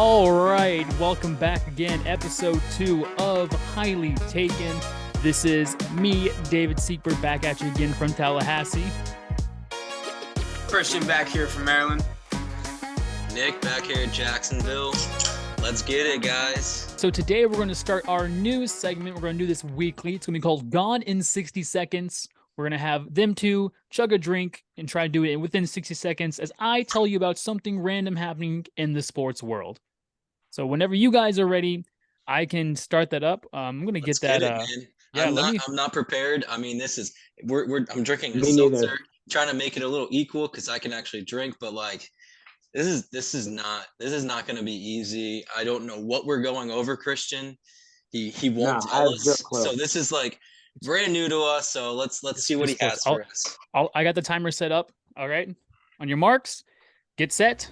All right, welcome back again, episode 2 of Highly Taken. This is me, David Seekberg, back at you again from Tallahassee. Christian back here from Maryland. Nick back here in Jacksonville. Let's get it, guys. So today we're going to start our news segment. We're going to do this weekly. It's going to be called Gone in 60 Seconds. We're going to have them two chug a drink and try to do it within 60 seconds as I tell you about something random happening in the sports world. So whenever you guys are ready, I can start that up. I'm going to get that. I'm not prepared. I mean, this is I'm drinking a Me seltzer, neither. trying to make it a little equal because I can actually drink, but like this is not going to be easy. I don't know what we're going over, Christian. He won't tell us. So this is like brand new to us. So let's see what he has for us. I got the timer set up. All right. On your marks, get set,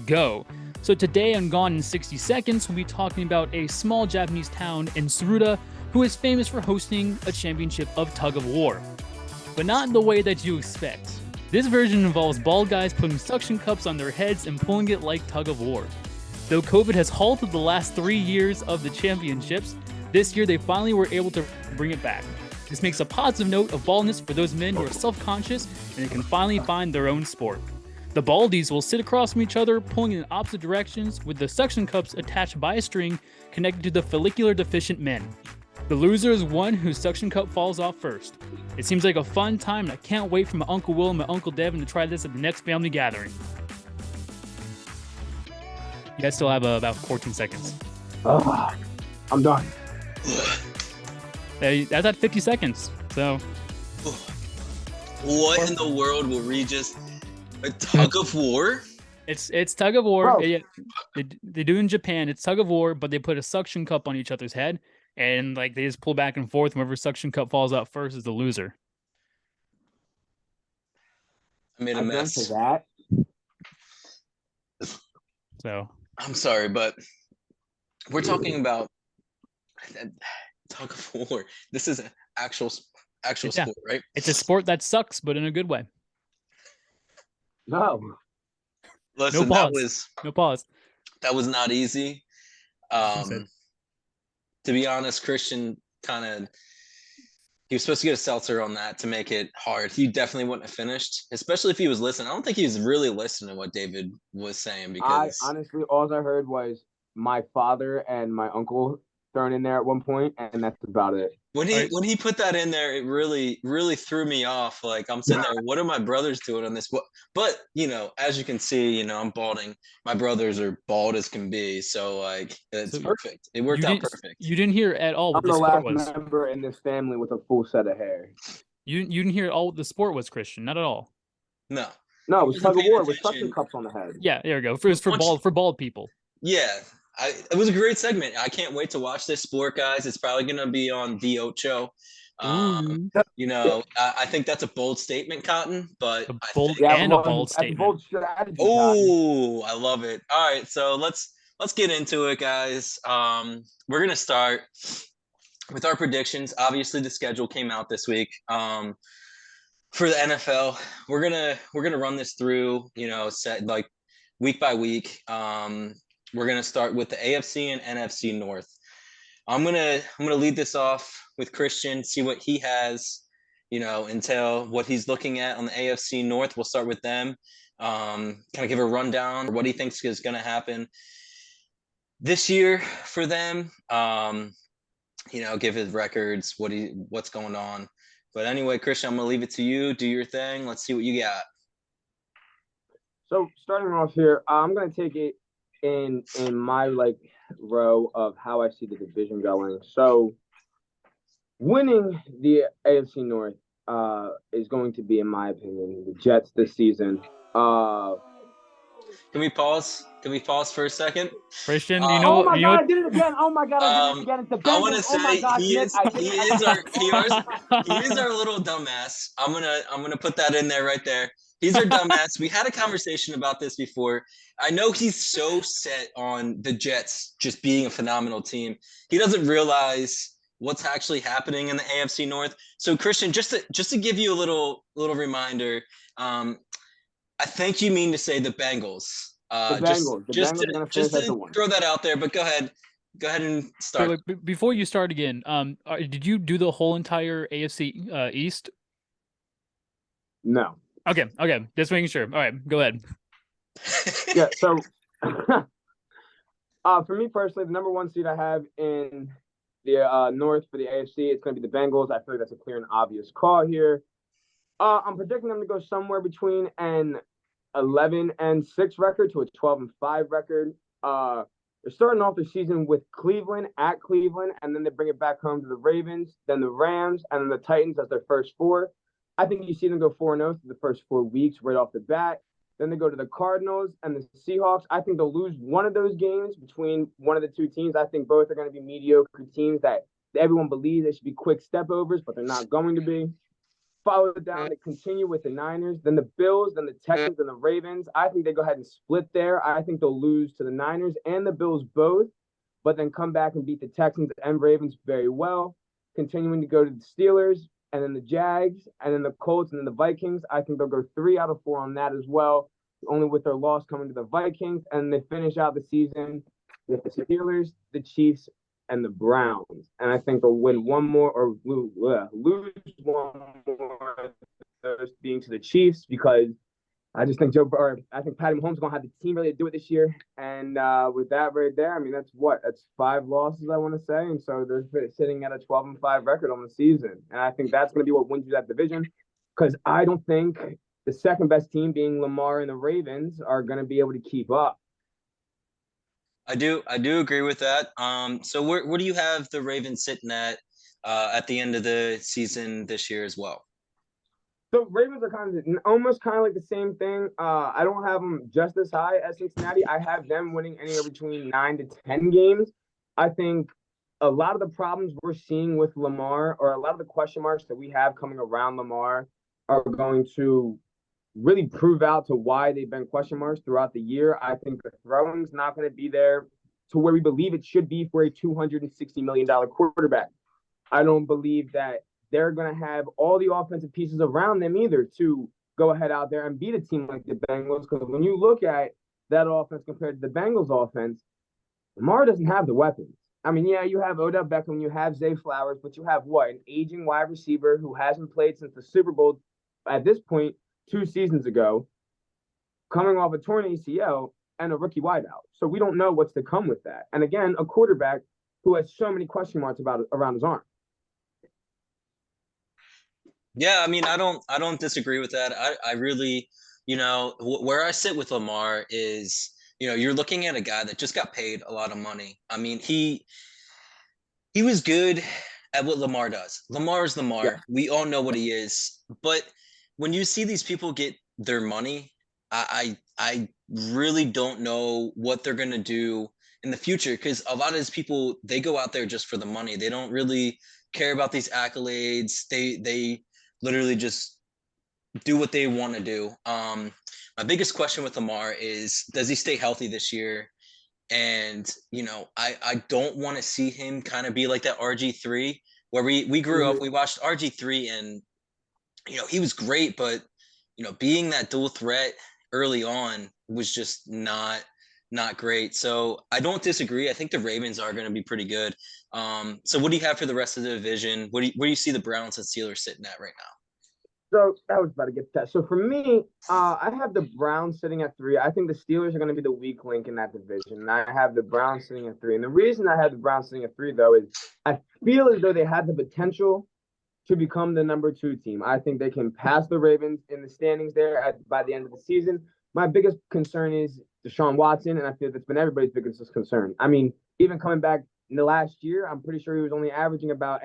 go. So today on Gone in 60 Seconds, we'll be talking about a small Japanese town in Tsuruta who is famous for hosting a championship of tug of war. But not in the way that you expect. This version involves bald guys putting suction cups on their heads and pulling it like tug of war. Though COVID has halted the last 3 years of the championships, this year they finally were able to bring it back. This makes a positive note of baldness for those men who are self-conscious and they can finally find their own sport. The baldies will sit across from each other, pulling in opposite directions, with the suction cups attached by a string connected to the follicular deficient men. The loser is one whose suction cup falls off first. It seems like a fun time, and I can't wait for my Uncle Will and my Uncle Devin to try this at the next family gathering. You guys still have about 14 seconds. I'm done. That's at 50 seconds, so... What in the world will we just... A tug of war? It's tug of war. They do in Japan. It's tug of war, but they put a suction cup on each other's head, and like they just pull back and forth. Whoever suction cup falls out first is the loser. I made a mess. To that. So I'm sorry, but we're talking about tug of war. This is an actual sport, right? It's a sport that sucks, but in a good way. No. Listen, No pause. That was not easy. To be honest, Christian he was supposed to get a seltzer on that to make it hard. He definitely wouldn't have finished, especially if he was listening. I don't think he was really listening to what David was saying because honestly, all I heard was my father and my uncle thrown in there at one point, and that's about it. When he put that in there, it really, really threw me off. Like I'm sitting there, what are my brothers doing on this? But as you can see, I'm balding. My brothers are bald as can be, so like it's perfect. It worked out perfect. You didn't hear at all what I'm the sport was. I'm the last member in this family with a full set of hair. You didn't hear at all what the sport was, Christian. Not at all. No, it was tug of war with suction cups on the head. Yeah, there we go. For bald people. Yeah. It was a great segment. I can't wait to watch this sport, guys. It's probably going to be on The Ocho. I think that's a bold statement, Cotton, but a bold statement. Bold strategy, oh, I love it. All right, so let's get into it, guys. We're going to start with our predictions. Obviously, the schedule came out this week. For the NFL, we're gonna run this through, set like week by week. We're going to start with the AFC and NFC North. I'm going to lead this off with Christian, see what he has, until what he's looking at on the AFC North. We'll start with them. Kind of give a rundown of what he thinks is going to happen this year for them. Give his records, what's going on. But anyway, Christian, I'm going to leave it to you. Do your thing. Let's see what you got. So starting off here, I'm going to take it in my row of how I see the division going. So winning the AFC North is going to be, in my opinion, the Jets this season. Can we pause? For a second? Christian, oh my God, I did it again. Oh my God, I did it again. It's the Bengals. I want to say he is our little dumbass. I'm gonna put that in there right there. He's our dumbass. We had a conversation about this before. I know he's so set on the Jets just being a phenomenal team. He doesn't realize what's actually happening in the AFC North. So Christian, just to give you a little reminder, I think you mean to say the Bengals The Bengals. The Just Bengals are going to finish just as the to one. throw that out there, but go ahead and start. So wait, before you start again, did you do the whole entire AFC East? No. Okay, just making sure. All right, go ahead. Yeah. So, for me personally, the number one seed I have in the North for the AFC, it's going to be the Bengals. I feel like that's a clear and obvious call here. I'm predicting them to go somewhere between an 11-6 record to a 12-5 record. They're starting off the season with Cleveland at Cleveland, and then they bring it back home to the Ravens, then the Rams, and then the Titans as their first four. I think you see them go 4-0 through the first 4 weeks right off the bat. Then they go to the Cardinals and the Seahawks. I think they'll lose one of those games between one of the two teams. I think both are going to be mediocre teams that everyone believes they should be quick step overs, but they're not going to be. Follow down to continue with the Niners, then the Bills, then the Texans, and the Ravens. I think they go ahead and split there. I think they'll lose to the Niners and the Bills both, but then come back and beat the Texans and Ravens very well. Continuing to go to the Steelers, and then the Jags, and then the Colts, and then the Vikings. I think they'll go 3 out of 4 on that as well, only with their loss coming to the Vikings. And they finish out the season with the Steelers, the Chiefs, and the Browns. And I think they'll win one more or lose one more, those being to the Chiefs, because I just think I think Patty Mahomes is going to have the team ready to do it this year. And with that right there, I mean, that's 5 losses, I want to say. And so they're sitting at a 12-5 record on the season. And I think that's going to be what wins you that division, because I don't think the second best team, being Lamar and the Ravens, are going to be able to keep up. I do agree with that. So where do you have the Ravens sitting at the end of the season this year as well? So Ravens are almost like the same thing. I don't have them just as high as Cincinnati. I have them winning anywhere between 9 to 10 games. I think a lot of the problems we're seeing with Lamar, or a lot of the question marks that we have coming around Lamar, are going to really prove out to why they've been question marks throughout the year. I think the throwing's not going to be there to where we believe it should be for a $260 million quarterback. I don't believe that they're going to have all the offensive pieces around them either to go ahead out there and beat a team like the Bengals. Because when you look at that offense compared to the Bengals offense, Lamar doesn't have the weapons. I mean, yeah, you have Odell Beckham, you have Zay Flowers, but you have an aging wide receiver who hasn't played since the Super Bowl at this point 2 seasons ago, coming off a torn ACL, and a rookie wideout. So we don't know what's to come with that. And again, a quarterback who has so many question marks around his arm. Yeah, I mean, I don't disagree with that. I really, where I sit with Lamar is, you're looking at a guy that just got paid a lot of money. I mean, he was good at what Lamar does. Lamar is Lamar. Yeah. We all know what he is. But when you see these people get their money, I really don't know what they're gonna do in the future, because a lot of these people, they go out there just for the money. They don't really care about these accolades. They literally just do what they want to do. My biggest question with Lamar is, does he stay healthy this year? And I don't want to see him kind of be like that RG3, where we grew up, we watched RG3, and he was great, but being that dual threat early on was just not great. So I don't disagree. I think the Ravens are going to be pretty good. So what do you have for the rest of the division? Where do you see the Browns and Steelers sitting at right now? So I was about to get to that. So for me, I have the Browns sitting at 3. I think the Steelers are going to be the weak link in that division. And I have the Browns sitting at 3. And the reason I have the Browns sitting at 3, though, is I feel as though they have the potential to become the number 2 team. I think they can pass the Ravens in the standings there by the end of the season. My biggest concern is Deshaun Watson, and I feel that's been everybody's biggest concern. I mean, even coming back in the last year, I'm pretty sure he was only averaging about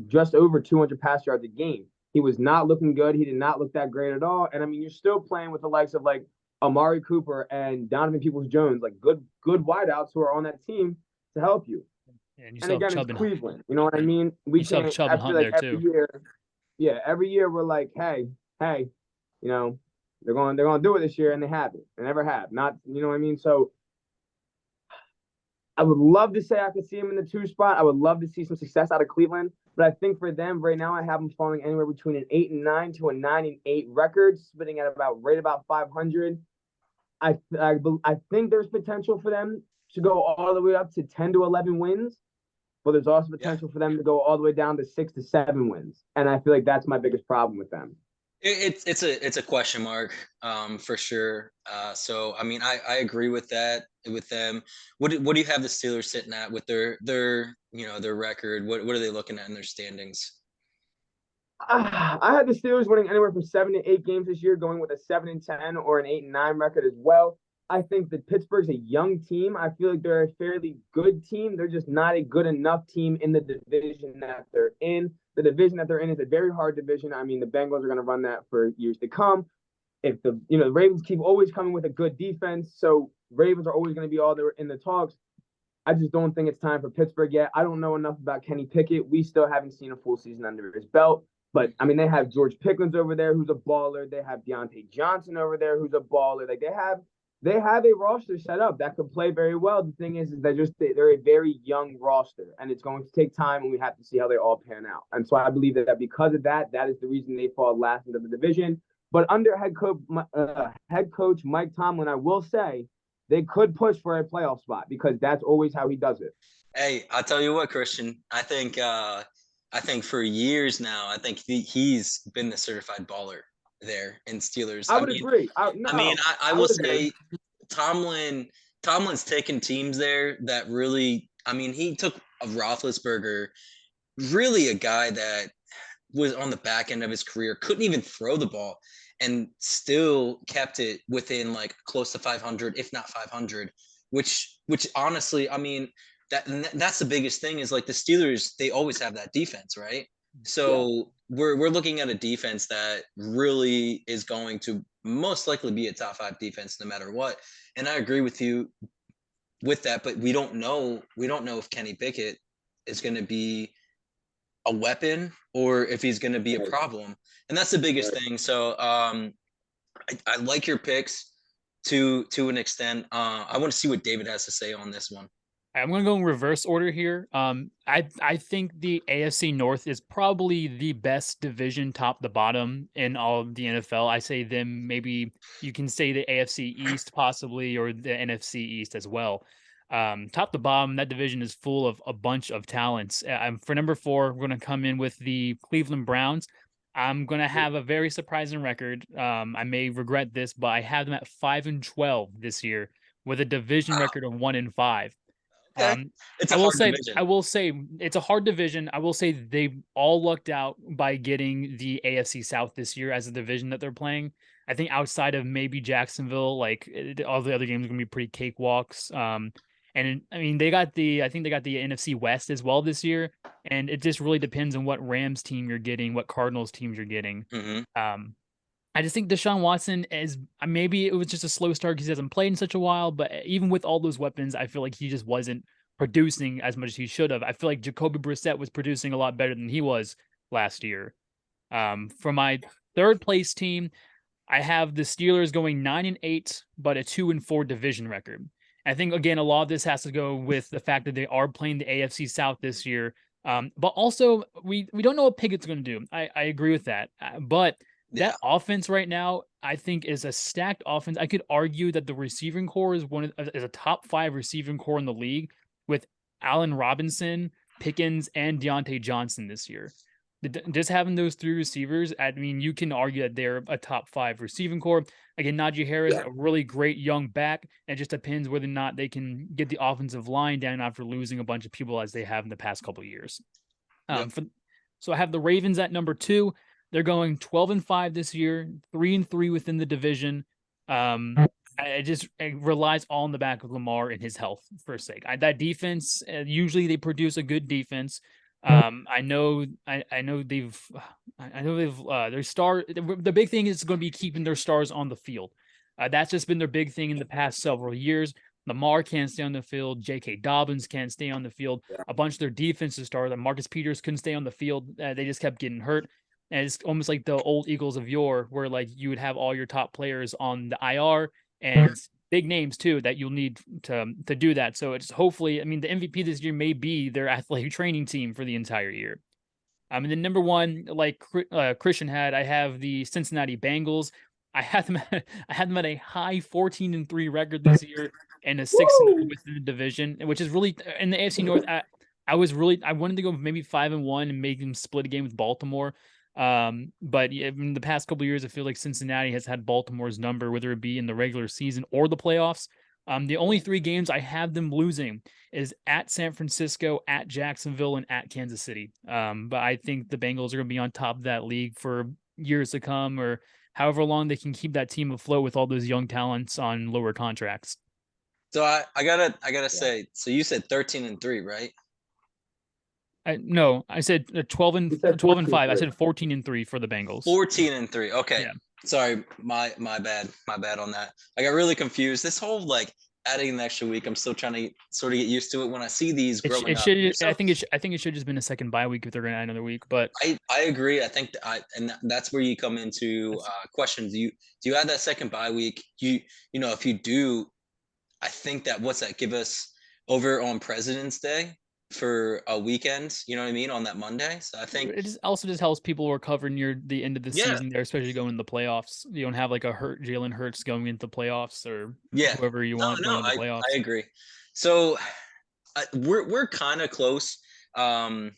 just over 200 pass yards a game. He was not looking good. He did not look that great at all. And I mean, you're still playing with the likes of like Amari Cooper and Donovan Peoples-Jones, like good wideouts who are on that team to help you. And again, it's Cleveland. You know what I mean? We can't. Chubb and Hunt there every too. Every year we're like, hey, they're going to do it this year, and they haven't. They never have. Not, you know what I mean? So I would love to say I could see him in the 2 spot. I would love to see some success out of Cleveland. But I think for them right now, I have them falling anywhere between an 8-9 to a 9-8 record, splitting at about 500. I think there's potential for them to go all the way up to 10 to 11 wins, but there's also Yeah. potential for them to go all the way down to 6 to 7 wins. And I feel like that's my biggest problem with them. It's a question mark, for sure. So I mean, I agree with that with them. What do you have the Steelers sitting at with their record? What are they looking at in their standings? I had the Steelers winning anywhere from 7 to 8 games this year, going with a 7-10 or an 8-9 record as well. I think that Pittsburgh's a young team. I feel like they're a fairly good team. They're just not a good enough team in the division that they're in. The division that they're in is a very hard division. I mean, the Bengals are going to run that for years to come. If the Ravens keep always coming with a good defense, so Ravens are always going to be all there in the talks. I just don't think it's time for Pittsburgh yet. I don't know enough about Kenny Pickett. We still haven't seen a full season under his belt. But I mean, they have George Pickens over there, who's a baller. They have Deontay Johnson over there, who's a baller. Like they have a roster set up that could play very well. The thing is they're a very young roster, and it's going to take time, and we have to see how they all pan out. And so I believe that because of that, that is the reason they fall last into the division. But under head coach Mike Tomlin, I will say they could push for a playoff spot because that's always how he does it. Hey, I'll tell you what, Christian. I think for years now, I think he's been the certified baller there in Steelers. I would agree. I will say Tomlin's taken teams there that really, I mean, he took a Roethlisberger, really a guy that was on the back end of his career, couldn't even throw the ball, and still kept it within like close to 500, if not 500, which honestly, I mean, that's the biggest thing is like the Steelers, they always have that defense, right? So we're looking at a defense that really is going to most likely be a top 5 defense no matter what. And I agree with you with that, but we don't know if Kenny Pickett is going to be a weapon or if he's going to be a problem. And that's the biggest thing. So I like your picks to an extent. I want to see what David has to say on this one. I'm going to go in reverse order here. I think the AFC North is probably the best division top to bottom in all of the NFL. I say them, maybe you can say the AFC East possibly, or the NFC East as well. Top to bottom, that division is full of a bunch of talents. For number 4, we're going to come in with the Cleveland Browns. I'm going to have a very surprising record. I may regret this, but I have them at 5-12 this year with a division record of 1-5. Okay. I will say it's a hard division. I will say they all lucked out by getting the AFC South this year as a division that they're playing. I think outside of maybe Jacksonville, like all the other games are going to be pretty cakewalks. And I mean, I think they got the NFC West as well this year. And it just really depends on what Rams team you're getting, what Cardinals teams you're getting. Mm-hmm. I just think Deshaun Watson is, maybe it was just a slow start because he hasn't played in such a while, but even with all those weapons, I feel like he just wasn't producing as much as he should have. I feel like Jacoby Brissett was producing a lot better than he was last year. For my third place team, I have the Steelers going 9-8, but a 2-4 division record. I think, again, a lot of this has to go with the fact that they are playing the AFC South this year. But also, we don't know what Pickett's going to do. I agree with that. But that offense right now, I think, is a stacked offense. I could argue that the receiving core is is a top 5 receiving core in the league with Allen Robinson, Pickens, and Deontay Johnson this year. Just having those 3 receivers, I mean, you can argue that they're a top 5 receiving core. Again, Najee Harris, a really great young back. And it just depends whether or not they can get the offensive line down after losing a bunch of people as they have in the past couple of years. So I have the Ravens at number 2. They're going 12-5 this year, 3-3 within the division. It relies all on the back of Lamar and his health for sake. That defense, usually they produce a good defense. I know they've their star. The big thing is going to be keeping their stars on the field. That's just been their big thing in the past several years. Lamar can't stay on the field. J.K. Dobbins can't stay on the field. A bunch of their defensive stars, like Marcus Peters, couldn't stay on the field. They just kept getting hurt. And it's almost like the old Eagles of yore, where like you would have all your top players on the IR and big names too that you'll need to do that. So it's hopefully, I mean, the MVP this year may be their athletic training team for the entire year. And then number 1, like Christian had, I have the Cincinnati Bengals. I had them at a high 14-3 record this year and a 6-9 Woo! within the division, which is really in the AFC North. I wanted to go maybe 5-1 and make them split a game with Baltimore. But in the past couple of years, I feel like Cincinnati has had Baltimore's number, whether it be in the regular season or the playoffs. The only 3 games I have them losing is at San Francisco, at Jacksonville, and at Kansas City. But I think the Bengals are going to be on top of that league for years to come, or however long they can keep that team afloat with all those young talents on lower contracts. So I gotta Yeah. say, so you said 13-3, right? No, I said 12 and You said 12 and 5. I 14-3. said 14-3 for the Bengals. 14-3. Okay. Yeah. Sorry, my bad. My bad on that. I got really confused. This whole like adding an extra week, I'm still trying to sort of get used to it. When I see these growing It up, should. so, I think it should just been a second bye week if they're going to add another week. But I agree. I think that's where you come into questions. Do you add that second bye week? You know, if you do, I think that what's that give us over on President's Day for a weekend? You know what I mean, on that Monday. So I think it also just helps people recover near the end of the yeah, season there, especially going into the playoffs. You don't have like a hurt Jalen Hurts going into the playoffs or yeah. whoever you want No, going into the I playoffs. agree. So we're kind of close. You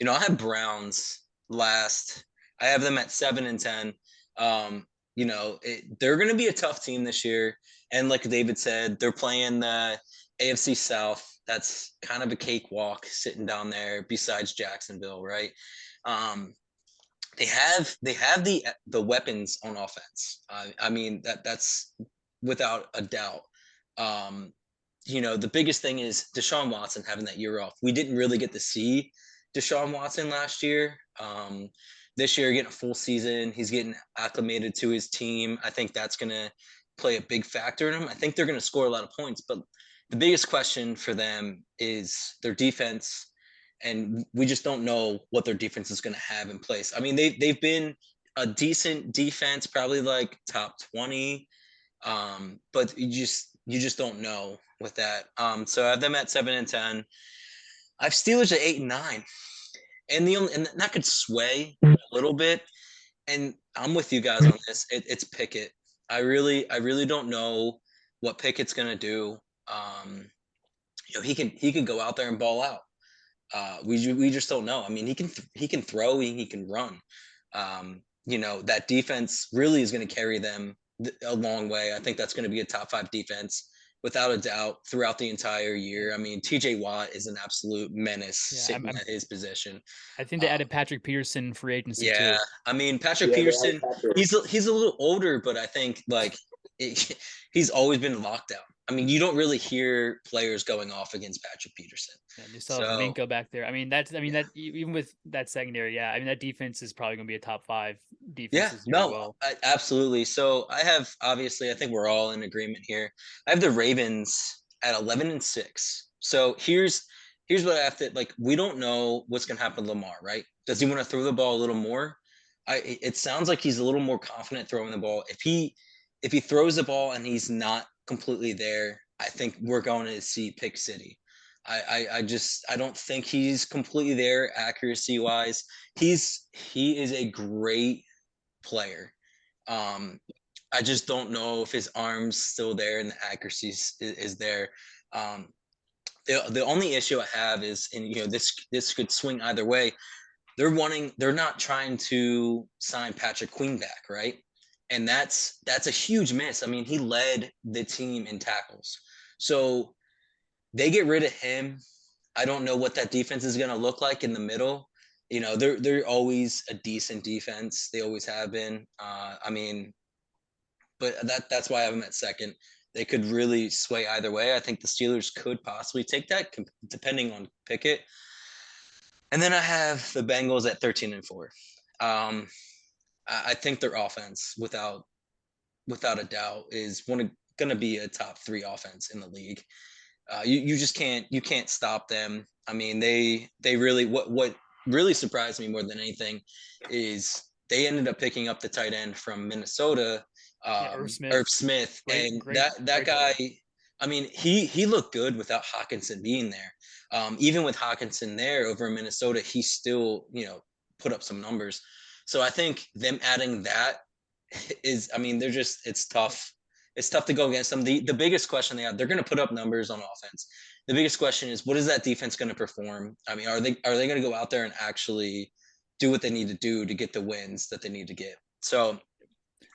know, I have Browns last. I have them at 7-10. You know, they're going to be a tough team this year, and like David said, they're playing the AFC South. That's kind of a cakewalk sitting down there besides Jacksonville, right? Um, they have the weapons on offense. I mean that's without a doubt. Um, you know, the biggest thing is Deshaun Watson having that year off. We didn't really get to see Deshaun Watson last year. This year, getting a full season, he's getting acclimated to his team. I think that's going to play a big factor in him. I think they're going to score a lot of points, but the biggest question for them is their defense, and we just don't know what their defense is going to have in place. I mean, they've been a decent defense, probably like top 20, but you just don't know with that. So I have them at 7-10. I have Steelers at 8-9, and that could sway a little bit. And I'm with you guys on this. It's Pickett. I really don't know what Pickett's gonna do. You know, he can go out there and ball out. We just don't know. I mean, he can throw, he can run. You know, that defense really is going to carry them a long way. I think that's going to be a top 5 defense without a doubt throughout the entire year. I mean, TJ Watt is an absolute menace Yeah, sitting at his position. I think they added Patrick Peterson in free agency Yeah, too. I mean Patrick Yeah, they had Peterson, Patrick. he's a little older, but I think like he's always been locked out. I mean, you don't really hear players going off against Patrick Peterson. Yeah, they still have So Minka back there. I mean, that even with that secondary, yeah. I mean, that defense is probably going to be a top 5 defense yeah, this year as no, well. absolutely. So I have obviously, I think we're all in agreement here. I have the Ravens at 11-6. So here's what I have to like. We don't know what's going to happen to Lamar, right? Does he want to throw the ball a little more? It sounds like he's a little more confident throwing the ball. If he throws the ball and he's not completely there, I think we're going to see pick city. I don't think he's completely there accuracy wise. He is a great player. Um, I just don't know if his arm's still there and the accuracy is there. Um, the only issue I have is, and you know, this could swing either way. They're not trying to sign Patrick Queen back, right? And that's a huge miss. I mean, he led the team in tackles. So they get rid of him. I don't know what that defense is going to look like in the middle. You know, they're always a decent defense. They always have been. I mean, but that's why I have them at second. They could really sway either way. I think the Steelers could possibly take that, depending on Pickett. And then I have the Bengals at 13-4. I think their offense, without a doubt, is going to be a top 3 offense in the league. You just can't stop them. I mean, they really what really surprised me more than anything is they ended up picking up the tight end from Minnesota, Irv Smith. Irv Smith, and that great guy. player. I mean, he looked good without Hawkinson being there. Even with Hawkinson there over in Minnesota, he still put up some numbers. So I think them adding that I mean, it's tough. It's tough to go against them. The biggest question they have, they're going to put up numbers on offense. The biggest question is, what is that defense going to perform? I mean, are they going to go out there and actually do what they need to do to get the wins that they need to get? So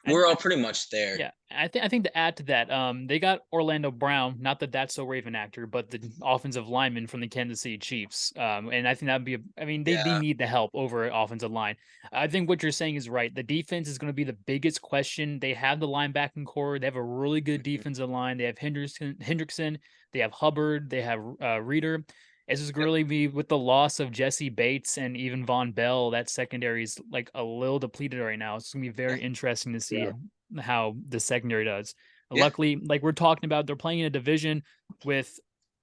we're all pretty much there. Yeah, I think to add to that, they got Orlando Brown, not that that's so Raven actor, but the offensive lineman from the Kansas City Chiefs. And I think that'd be I mean, they Yeah. need the help over offensive line. I think what you're saying is right. The defense is going to be the biggest question. They have the linebacking core. They have a really good defensive line. They have Hendrickson, they have Hubbard, they have Reader. It's just really be with the loss of Jesse Bates and even Von Bell, that secondary is like a little depleted right now. It's gonna be very interesting to see how the secondary does. Yeah. Luckily, like we're talking about, they're playing in a division with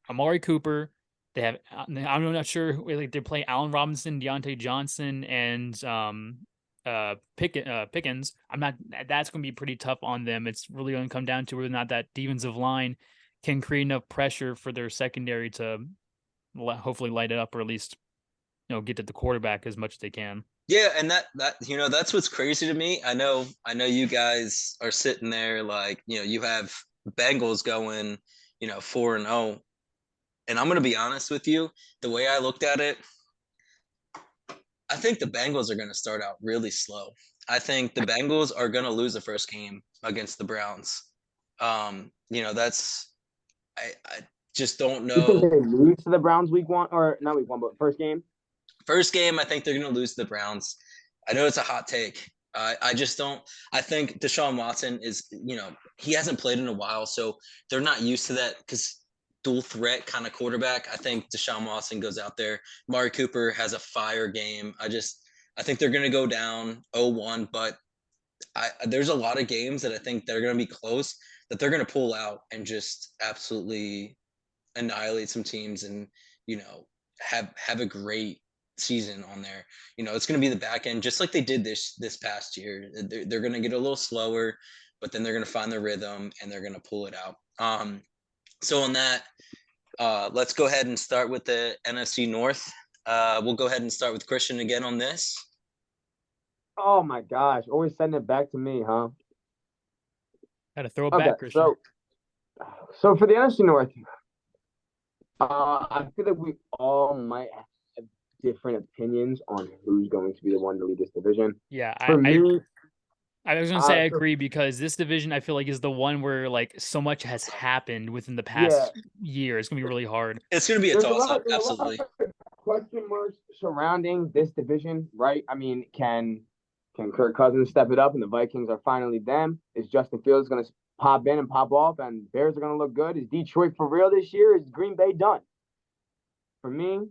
Amari Cooper. They have I'm not sure like they play Allen Robinson, Deontay Johnson, and Pickens. That's gonna be pretty tough on them. It's really gonna come down to whether or not that defensive line can create enough pressure for their secondary to hopefully light it up, or at least get to the quarterback as much as they can. Yeah, and that that's what's crazy to me. I know you guys are sitting there like, you have Bengals going, 4-0. And I'm going to be honest with you, the way I looked at it, I think the Bengals are going to start out really slow. I think the Bengals are going to lose the first game against the Browns. That's I just don't You think know. they lose to the Browns week 1, or not week 1, but first game? First game, I think they're going to lose to the Browns. I know it's a hot take. I just don't. I think Deshaun Watson is, he hasn't played in a while, so they're not used to that because dual threat kind of quarterback. I think Deshaun Watson goes out there. Amari Cooper has a fire game. I think they're going to go down 0-1, but there's a lot of games that I think they're going to be close, that they're going to pull out and just absolutely annihilate some teams and, have a great season on there. It's going to be the back end, just like they did this past year. They're going to get a little slower, but then they're going to find their rhythm and they're going to pull it out. So on that, let's go ahead and start with the NFC North. We'll go ahead and start with Christian again on this. Oh my gosh, always sending it back to me, huh? Got to throw it back, Christian. So for the NFC North, I feel like we all might have different opinions on who's going to be the one to lead this division. Yeah, For me, I was gonna say I agree, because this division I feel like is the one where like so much has happened within the past year. It's gonna be really hard. It's gonna be a toss-up, absolutely. Question marks surrounding this division, right? I mean, can Kirk Cousins step it up and the Vikings are finally them? Is Justin Fields going to pop in and pop off and Bears are going to look good? Is Detroit for real this year? Is Green Bay done? For me,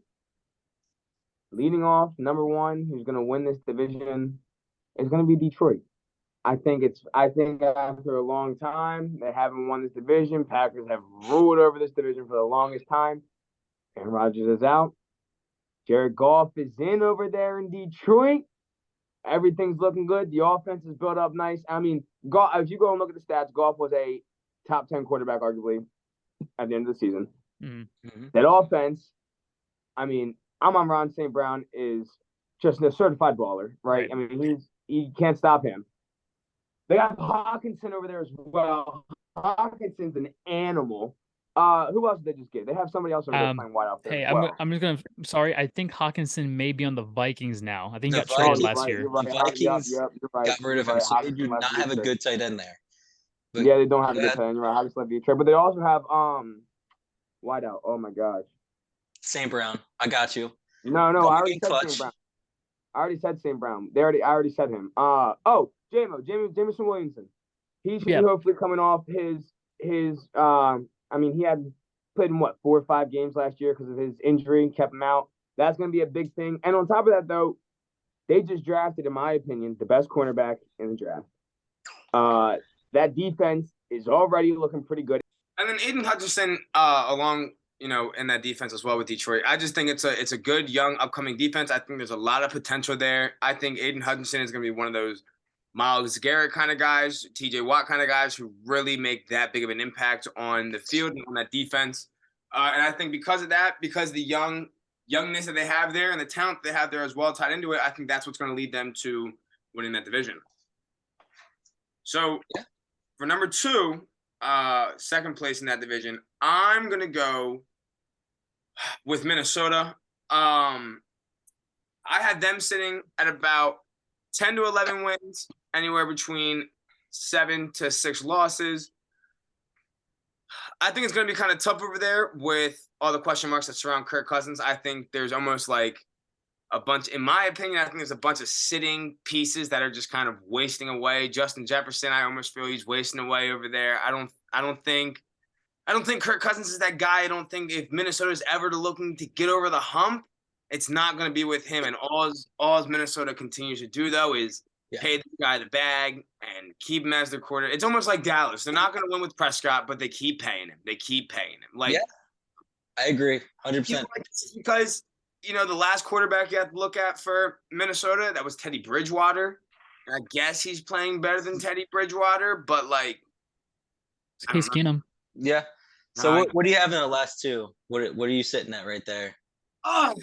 leading off, number one, who's going to win this division is going to be Detroit. I think after a long time, they haven't won this division. Packers have ruled over this division for the longest time. Aaron Rodgers is out. Jared Goff is in over there in Detroit. Everything's looking good. The offense is built up nice. I mean, if you go and look at the stats, Goff was a top 10 quarterback, arguably, at the end of the season. Mm-hmm. That offense, I mean, Amon-Ra St. Brown is just a certified baller, right? I mean, he can't stop him. They got Hawkinson over there as well. Hawkinson's an animal. Who else did they just get? They have somebody else over there playing wide out there. Hey, as well. I'm just gonna. Sorry, I think Hawkinson may be on the Vikings now. I think he got traded last year. The Vikings got rid of him, so they do not have a good tight end there. But they don't have a good tight end. You're right. Hawkinson left the trade, but they also have wide out. Oh my gosh. St. Brown, I got you. No, I already said St. Brown. I already said him. Jameson Williamson. He should be hopefully coming off his. I mean, he had played in 4 or 5 games last year because of his injury, kept him out. That's going to be a big thing. And on top of that, though, they just drafted, in my opinion, the best cornerback in the draft. That defense is already looking pretty good. And then Aiden Hutchinson along, in that defense as well with Detroit. I just think it's a good, young, upcoming defense. I think there's a lot of potential there. I think Aiden Hutchinson is going to be one of those Myles Garrett kind of guys, TJ Watt kind of guys who really make that big of an impact on the field and on that defense. And I think because of that, because the youngness that they have there and the talent they have there as well tied into it, I think that's what's going to lead them to winning that division. So Yeah. for number 2, second place in that division, I'm gonna go with Minnesota. I had them sitting at about 10 to 11 wins, anywhere between 7 to 6 losses. I think it's going to be kind of tough over there with all the question marks that surround Kirk Cousins. I think there's almost like a bunch, in my opinion, I think there's a bunch of sitting pieces that are just kind of wasting away. Justin Jefferson, I almost feel he's wasting away over there. I don't think Kirk Cousins is that guy. I don't think if Minnesota's ever looking to get over the hump, it's not going to be with him. And all Minnesota continues to do, though, is pay the guy the bag and keep him as their quarter. It's almost like Dallas. They're not going to win with Prescott, but they keep paying him. They keep paying him. Like, I agree, 100%. Because, the last quarterback you have to look at for Minnesota, that was Teddy Bridgewater. I guess he's playing better than Teddy Bridgewater, but like, Case Keenum. Yeah. So what do you have in the last 2? What are you sitting at right there? Oh,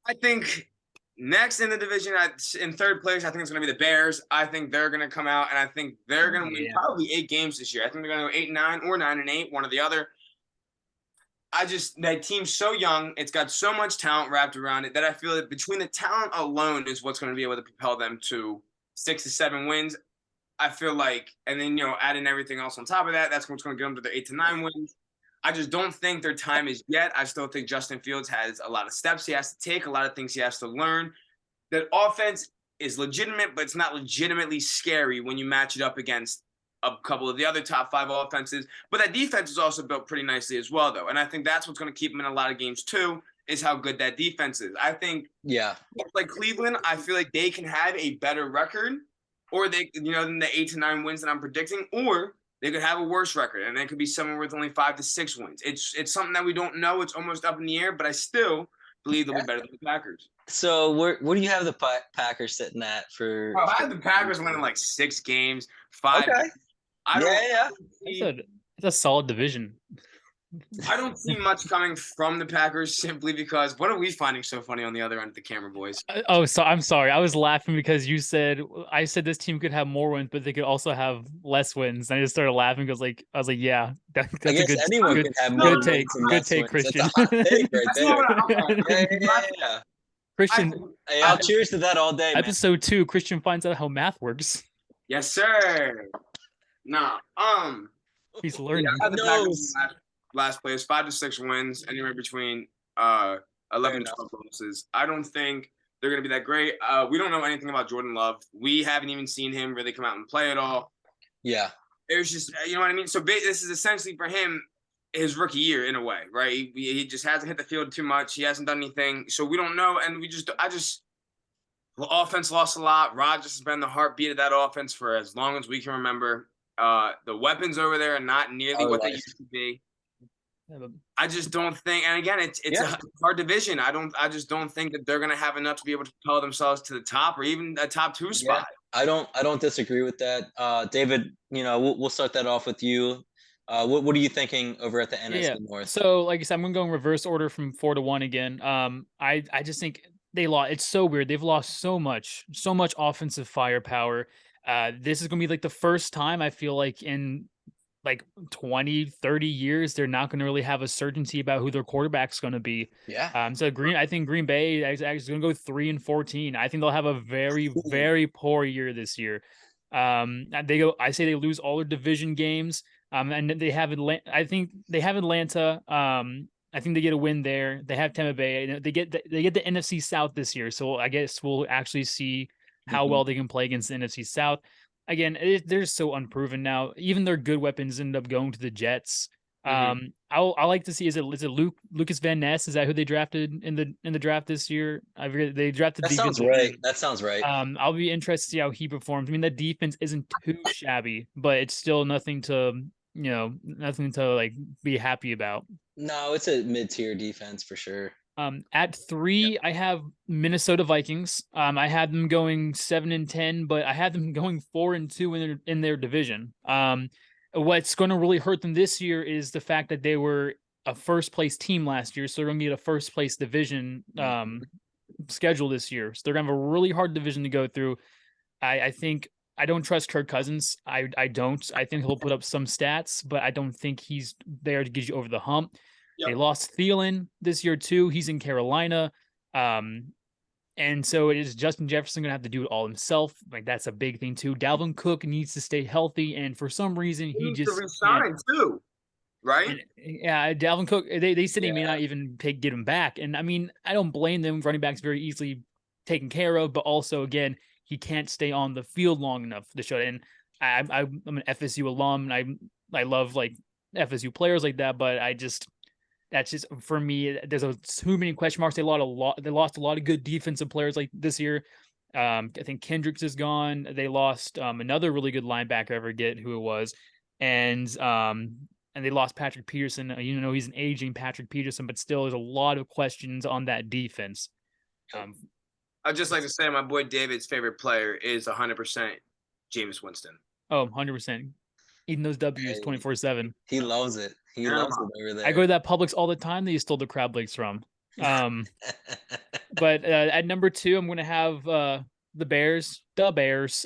I think next in the division, in third place, I think it's going to be the Bears. I think they're going to come out, and I think they're going to win probably 8 games this year. I think they're going to go 8-9 or 9-8, one or the other. That team's so young. It's got so much talent wrapped around it that I feel that between the talent alone is what's going to be able to propel them to 6 to 7 wins. I feel like, and then, adding everything else on top of that, that's what's going to get them to their 8 to 9 wins. I just don't think their time is yet. I still think Justin Fields has a lot of steps he has to take, a lot of things he has to learn. That offense is legitimate, but it's not legitimately scary when you match it up against a couple of the other top 5 offenses. But that defense is also built pretty nicely as well, though. And I think that's what's going to keep them in a lot of games, too, is how good that defense is. I think, like Cleveland, I feel like they can have a better record, or they, than the 8 to 9 wins that I'm predicting, or they could have a worse record, and they could be somewhere with only 5 to 6 wins. It's something that we don't know. It's almost up in the air, but I still believe they'll be better than the Packers. So where do you have the Packers sitting at for? I have the Packers winning like 6 games, 5. Okay. It's a solid division. I don't see much coming from the Packers simply because what are we finding so funny on the other end of the camera, boys? So I'm sorry. I was laughing because I said this team could have more wins, but they could also have less wins. And I just started laughing because I was like, yeah, that's a good anyone good, can have more good take. Good take, Christian. That's a hot take right there. Yeah. Christian, I'll cheers to that all day. Episode 2, Christian finds out how math works. Yes, sir. Nah. He's learning. I have the Packers last place, 5 to 6 wins, anywhere between 11 to 12 losses. I don't think they're going to be that great. We don't know anything about Jordan Love. We haven't even seen him really come out and play at all. Yeah. It was just, you know what I mean? So this is essentially for him his rookie year in a way, right? He just hasn't hit the field too much. He hasn't done anything. So we don't know. And the offense lost a lot. Rodgers has been the heartbeat of that offense for as long as we can remember. The weapons over there are not nearly what they used to be. I just don't think, and again, it's a hard division. I just don't think that they're gonna have enough to be able to propel themselves to the top or even a top 2 spot. I don't disagree with that. David, we'll start that off with you. What are you thinking over at the NFC North? So like I said, I'm gonna go in reverse order from 4 to 1 again. I just think they lost. It's so weird. They've lost so much offensive firepower. This is gonna be like the first time I feel like in like 20, 30 years, they're not going to really have a certainty about who their quarterback's going to be. Yeah. I think Green Bay is actually going to go 3-14. I think they'll have a very, very poor year this year. I say they lose all their division games. And they have Atlanta. I think they have Atlanta. I think they get a win there. They have Tampa Bay. They get the NFC South this year. So I guess we'll actually see how well they can play against the NFC South. Again, they're so unproven now. Even their good weapons end up going to the Jets. I like to see is it Lucas Van Ness? Is that who they drafted in the draft this year? I forget they drafted. That sounds right. I'll be interested to see how he performs. I mean, that defense isn't too shabby, but it's still nothing to like be happy about. No, it's a mid-tier defense for sure. At 3, I have Minnesota Vikings. I had them going 7-10, but I had them going 4-2 in their division. What's going to really hurt them this year is the fact that they were a first place team last year, so they're going to get a first place division schedule this year. So they're going to have a really hard division to go through. I think I don't trust Kirk Cousins. I don't. I think he'll put up some stats, but I don't think he's there to get you over the hump. Yep. They lost Thielen this year too. He's in Carolina. And so it is Justin Jefferson going to have to do it all himself. Like that's a big thing too. Dalvin Cook needs to stay healthy, and for some reason He he needs to just can't. resign too, right? And, yeah, Dalvin Cook. They said he may Yeah. not even get him back, and I mean I don't blame them. Running backs very easily taken care of, but also again he can't stay on the field long enough to show it. And I'm an FSU alum, and I love like FSU players like that, but that's just for me. There's too many question marks. They lost a lot of good defensive players like this year. I think Kendricks is gone. They lost another really good linebacker. I forget who it was, and they lost Patrick Peterson. He's an aging Patrick Peterson, but still, there's a lot of questions on that defense. I'd just like to say my boy David's favorite player is 100% Jameis Winston. Oh, 100%. Eating those W's 24/7. He loves it. He loves it over there. I go to that Publix all the time that you stole the crab legs from. But at number 2, I'm going to have the Bears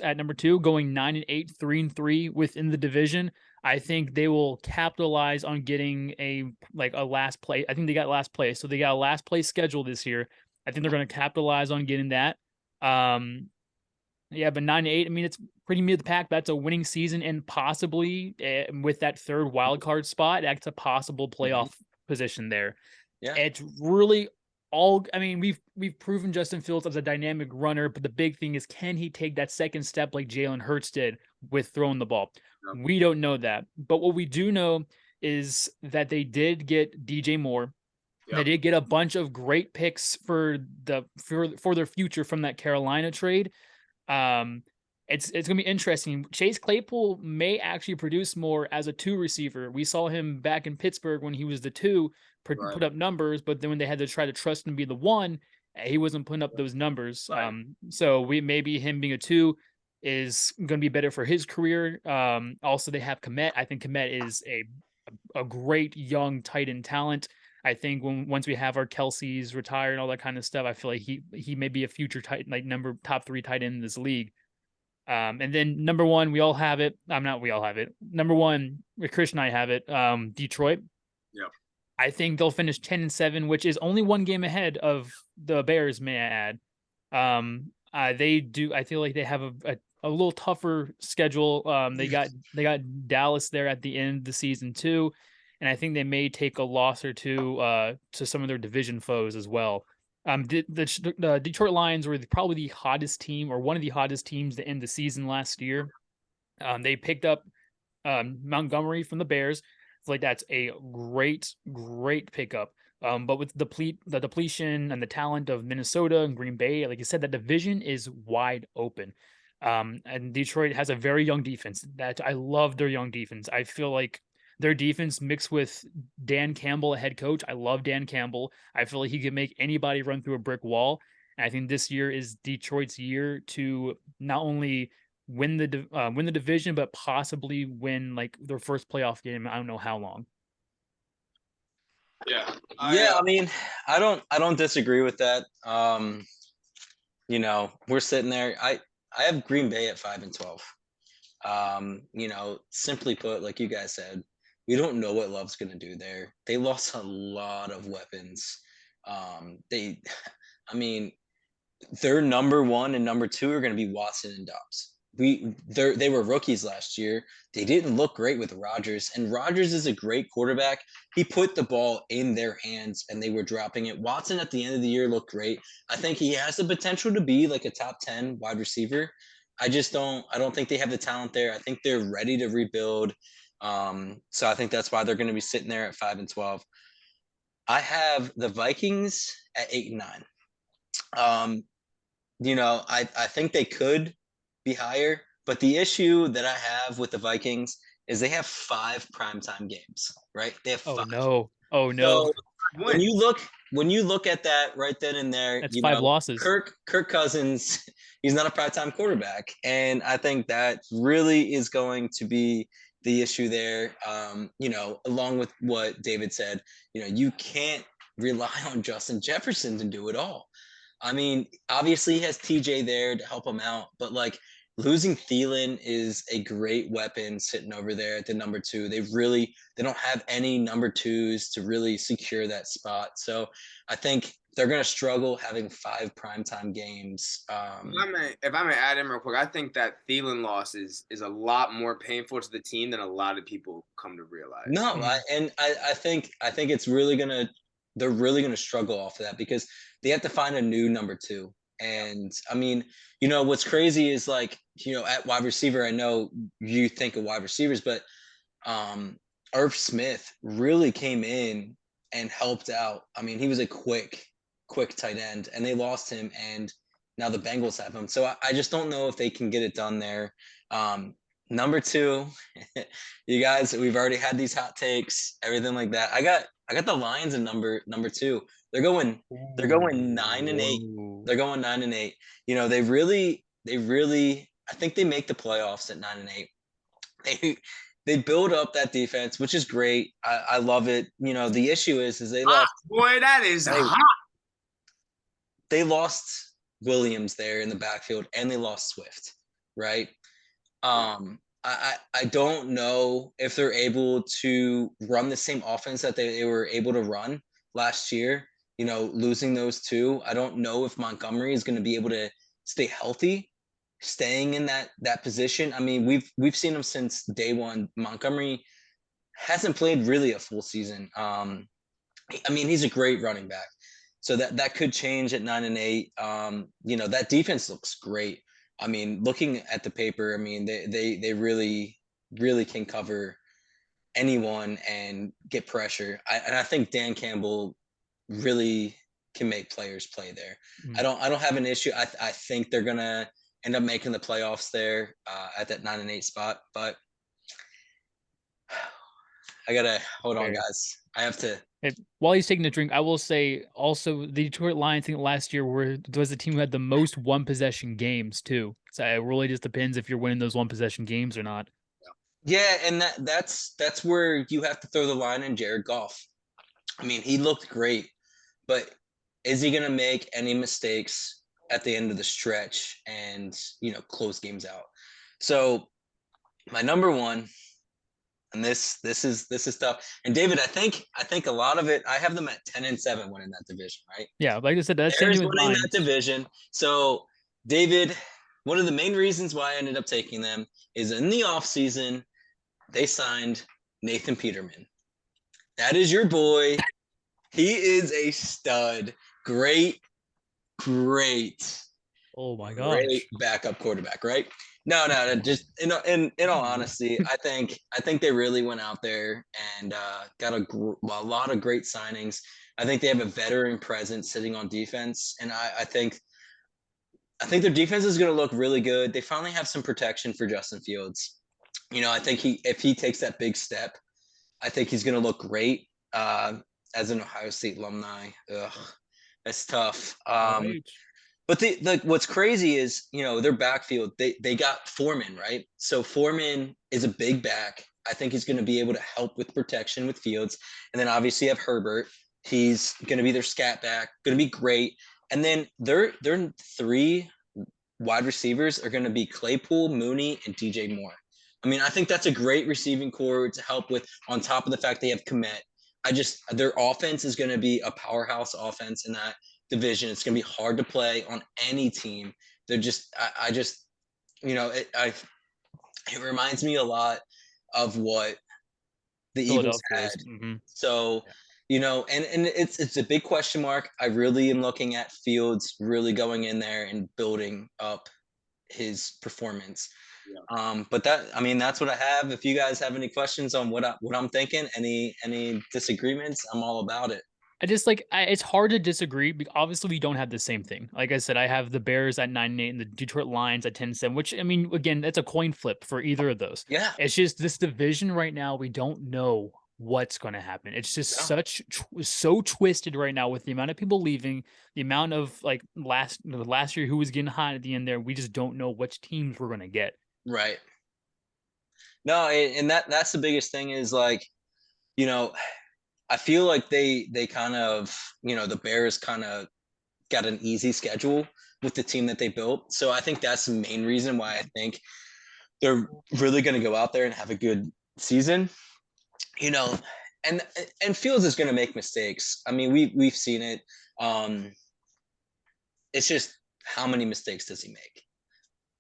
at number 2, going 9-8, 3-3 within the division. I think they will capitalize on getting a last place. I think they got last place, so they got a last place schedule this year. I think they're going to capitalize on getting that. Yeah, but 9-8. I mean, it's pretty mid of the pack. That's a winning season, and possibly with that third wild card spot, that's a possible playoff position there. Yeah, it's really all. I mean, we've proven Justin Fields as a dynamic runner, but the big thing is, can he take that second step like Jalen Hurts did with throwing the ball? Yeah. We don't know that, but what we do know is that they did get DJ Moore. Yep. They did get a bunch of great picks for their future from that Carolina trade. It's gonna be interesting. Chase Claypool may actually produce more as a 2 receiver. We saw him back in Pittsburgh when he was the 2, put up numbers, but then when they had to try to trust him to be the 1, he wasn't putting up those numbers. Right. So maybe him being a 2 is going to be better for his career. Also they have Kmet. I think Kmet is a great young tight end talent. I think once we have our Kelce's retired and all that kind of stuff, I feel like he may be a future top 3 tight end in this league. And then number 1, we all have it. We all have it. Number 1, Chris and I have it. Detroit. Yeah. I think they'll finish 10-7, which is only 1 game ahead of the Bears, may I add. They do. I feel like they have a little tougher schedule. They got Dallas there at the end of the season too. And I think they may take a loss or 2 to some of their division foes as well. The Detroit Lions were probably the hottest team, or one of the hottest teams to end the season last year. They picked up Montgomery from the Bears. I feel like that's a great pickup. But with the depletion and the talent of Minnesota and Green Bay, like you said, that division is wide open. And Detroit has a very young defense. That I love their young defense. I feel like their defense mixed with Dan Campbell, a head coach. I love Dan Campbell. I feel like he can make anybody run through a brick wall. And I think this year is Detroit's year to not only win the division, but possibly win like their first playoff game. I don't know how long. Yeah. I mean, I don't disagree with that. We're sitting there. I have Green Bay at 5-12. Simply put, like you guys said, we don't know what Love's going to do there. They lost a lot of weapons. Their number 1 and number 2 are going to be Watson and Dobbs. They were rookies last year. They didn't look great with Rodgers, and Rodgers is a great quarterback. He put the ball in their hands, and they were dropping it. Watson at the end of the year looked great. I think he has the potential to be like a top 10 wide receiver. I don't think they have the talent there. I think they're ready to rebuild. So I think that's why they're going to be sitting there at 5-12. I have the Vikings at 8-9. I think they could be higher, but the issue that I have with the Vikings is they have 5 primetime games, right? They have 5. Oh no. So when you look at that right then and there, that's 5 losses. Kirk Cousins, he's not a primetime quarterback, and I think that really is going to be the issue there. Along with what David said, you can't rely on Justin Jefferson to do it all. I mean, obviously he has TJ there to help him out, but like losing Thielen is a great weapon sitting over there at the number 2. They don't have any number 2s to really secure that spot. So I think they're going to struggle having 5 primetime games. If I may add in real quick, I think that Thielen loss is a lot more painful to the team than a lot of people come to realize. No, I think it's really they're really gonna struggle off of that because they have to find a new number 2. And I mean, what's crazy is like, at wide receiver, I know you think of wide receivers, but Irv Smith really came in and helped out. I mean, he was a quick tight end, and they lost him, and now the Bengals have him. So I just don't know if they can get it done there. Number 2, you guys, we've already had these hot takes, everything like that. I got the Lions in number 2. They're going 9-8. They're going 9-8. They really I think they make the playoffs at 9-8. They build up that defense, which is great. I love it. The issue is they lost. Boy, that is hot. They lost Williams there in the backfield, and they lost Swift, right? I don't know if they're able to run the same offense that they were able to run last year. Losing those 2, I don't know if Montgomery is going to be able to stay healthy, staying in that position. I mean, we've seen him since day one. Montgomery hasn't played really a full season. I mean, he's a great running back, so that could change at 9-8. That defense looks great. I mean, looking at the paper, I mean, they really can cover anyone and get pressure. And I think Dan Campbell really can make players play there. I don't have an issue. I think they're gonna end up making the playoffs there at that 9-8 spot. But I gotta hold on, guys. I have to. While he's taking a drink, I will say also the Detroit Lions, I think last year was the team who had the most one possession games too. So it really just depends if you're winning those one possession games or not. Yeah, and that's where you have to throw the line in Jared Goff. I mean, he looked great, but is he gonna make any mistakes at the end of the stretch and close games out? So my number 1. And this is tough. And David, I think a lot of it, I have them at 10-7 winning that division, right? Yeah, like I said, that's Bears winning that division. So David, one of the main reasons why I ended up taking them is in the offseason, they signed Nathan Peterman. That is your boy. He is a stud. Great. Oh my gosh. Great backup quarterback, right? No, just in all honesty, I think they really went out there and got a lot of great signings. I think they have a veteran presence sitting on defense, and I think their defense is going to look really good. They finally have some protection for Justin Fields. I think if he takes that big step, I think he's going to look great. As an Ohio State alumni, that's tough. But what's crazy is, their backfield, they got Foreman, right? So Foreman is a big back. I think he's going to be able to help with protection with Fields. And then obviously you have Herbert. He's going to be their scat back, going to be great. And then their 3 wide receivers are going to be Claypool, Mooney, and DJ Moore. I mean, I think that's a great receiving core to help with, on top of the fact they have Kmet. Their offense is going to be a powerhouse offense in that division. It's going to be hard to play on any team. They're just, it reminds me a lot of what the Eagles had. So, and it's a big question mark. I really am looking at Fields really going in there and building up his performance. Yeah. But that's what I have. If you guys have any questions on what I'm thinking, any disagreements, I'm all about it. I just it's hard to disagree because obviously we don't have the same thing. Like I said, I have the Bears at 9-8 and the Detroit Lions at 10-7, which, I mean, again, that's a coin flip for either of those. Yeah. It's just this division right now, we don't know what's going to happen. It's just so twisted right now with the amount of people leaving, the amount of last year who was getting hot at the end there. We just don't know which teams we're going to get. Right. No, and that's the biggest thing is I feel like they kind of, the Bears kind of got an easy schedule with the team that they built. So I think that's the main reason why I think they're really going to go out there and have a good season. You know, and Fields is going to make mistakes. I mean, we've seen it. It's just how many mistakes does he make?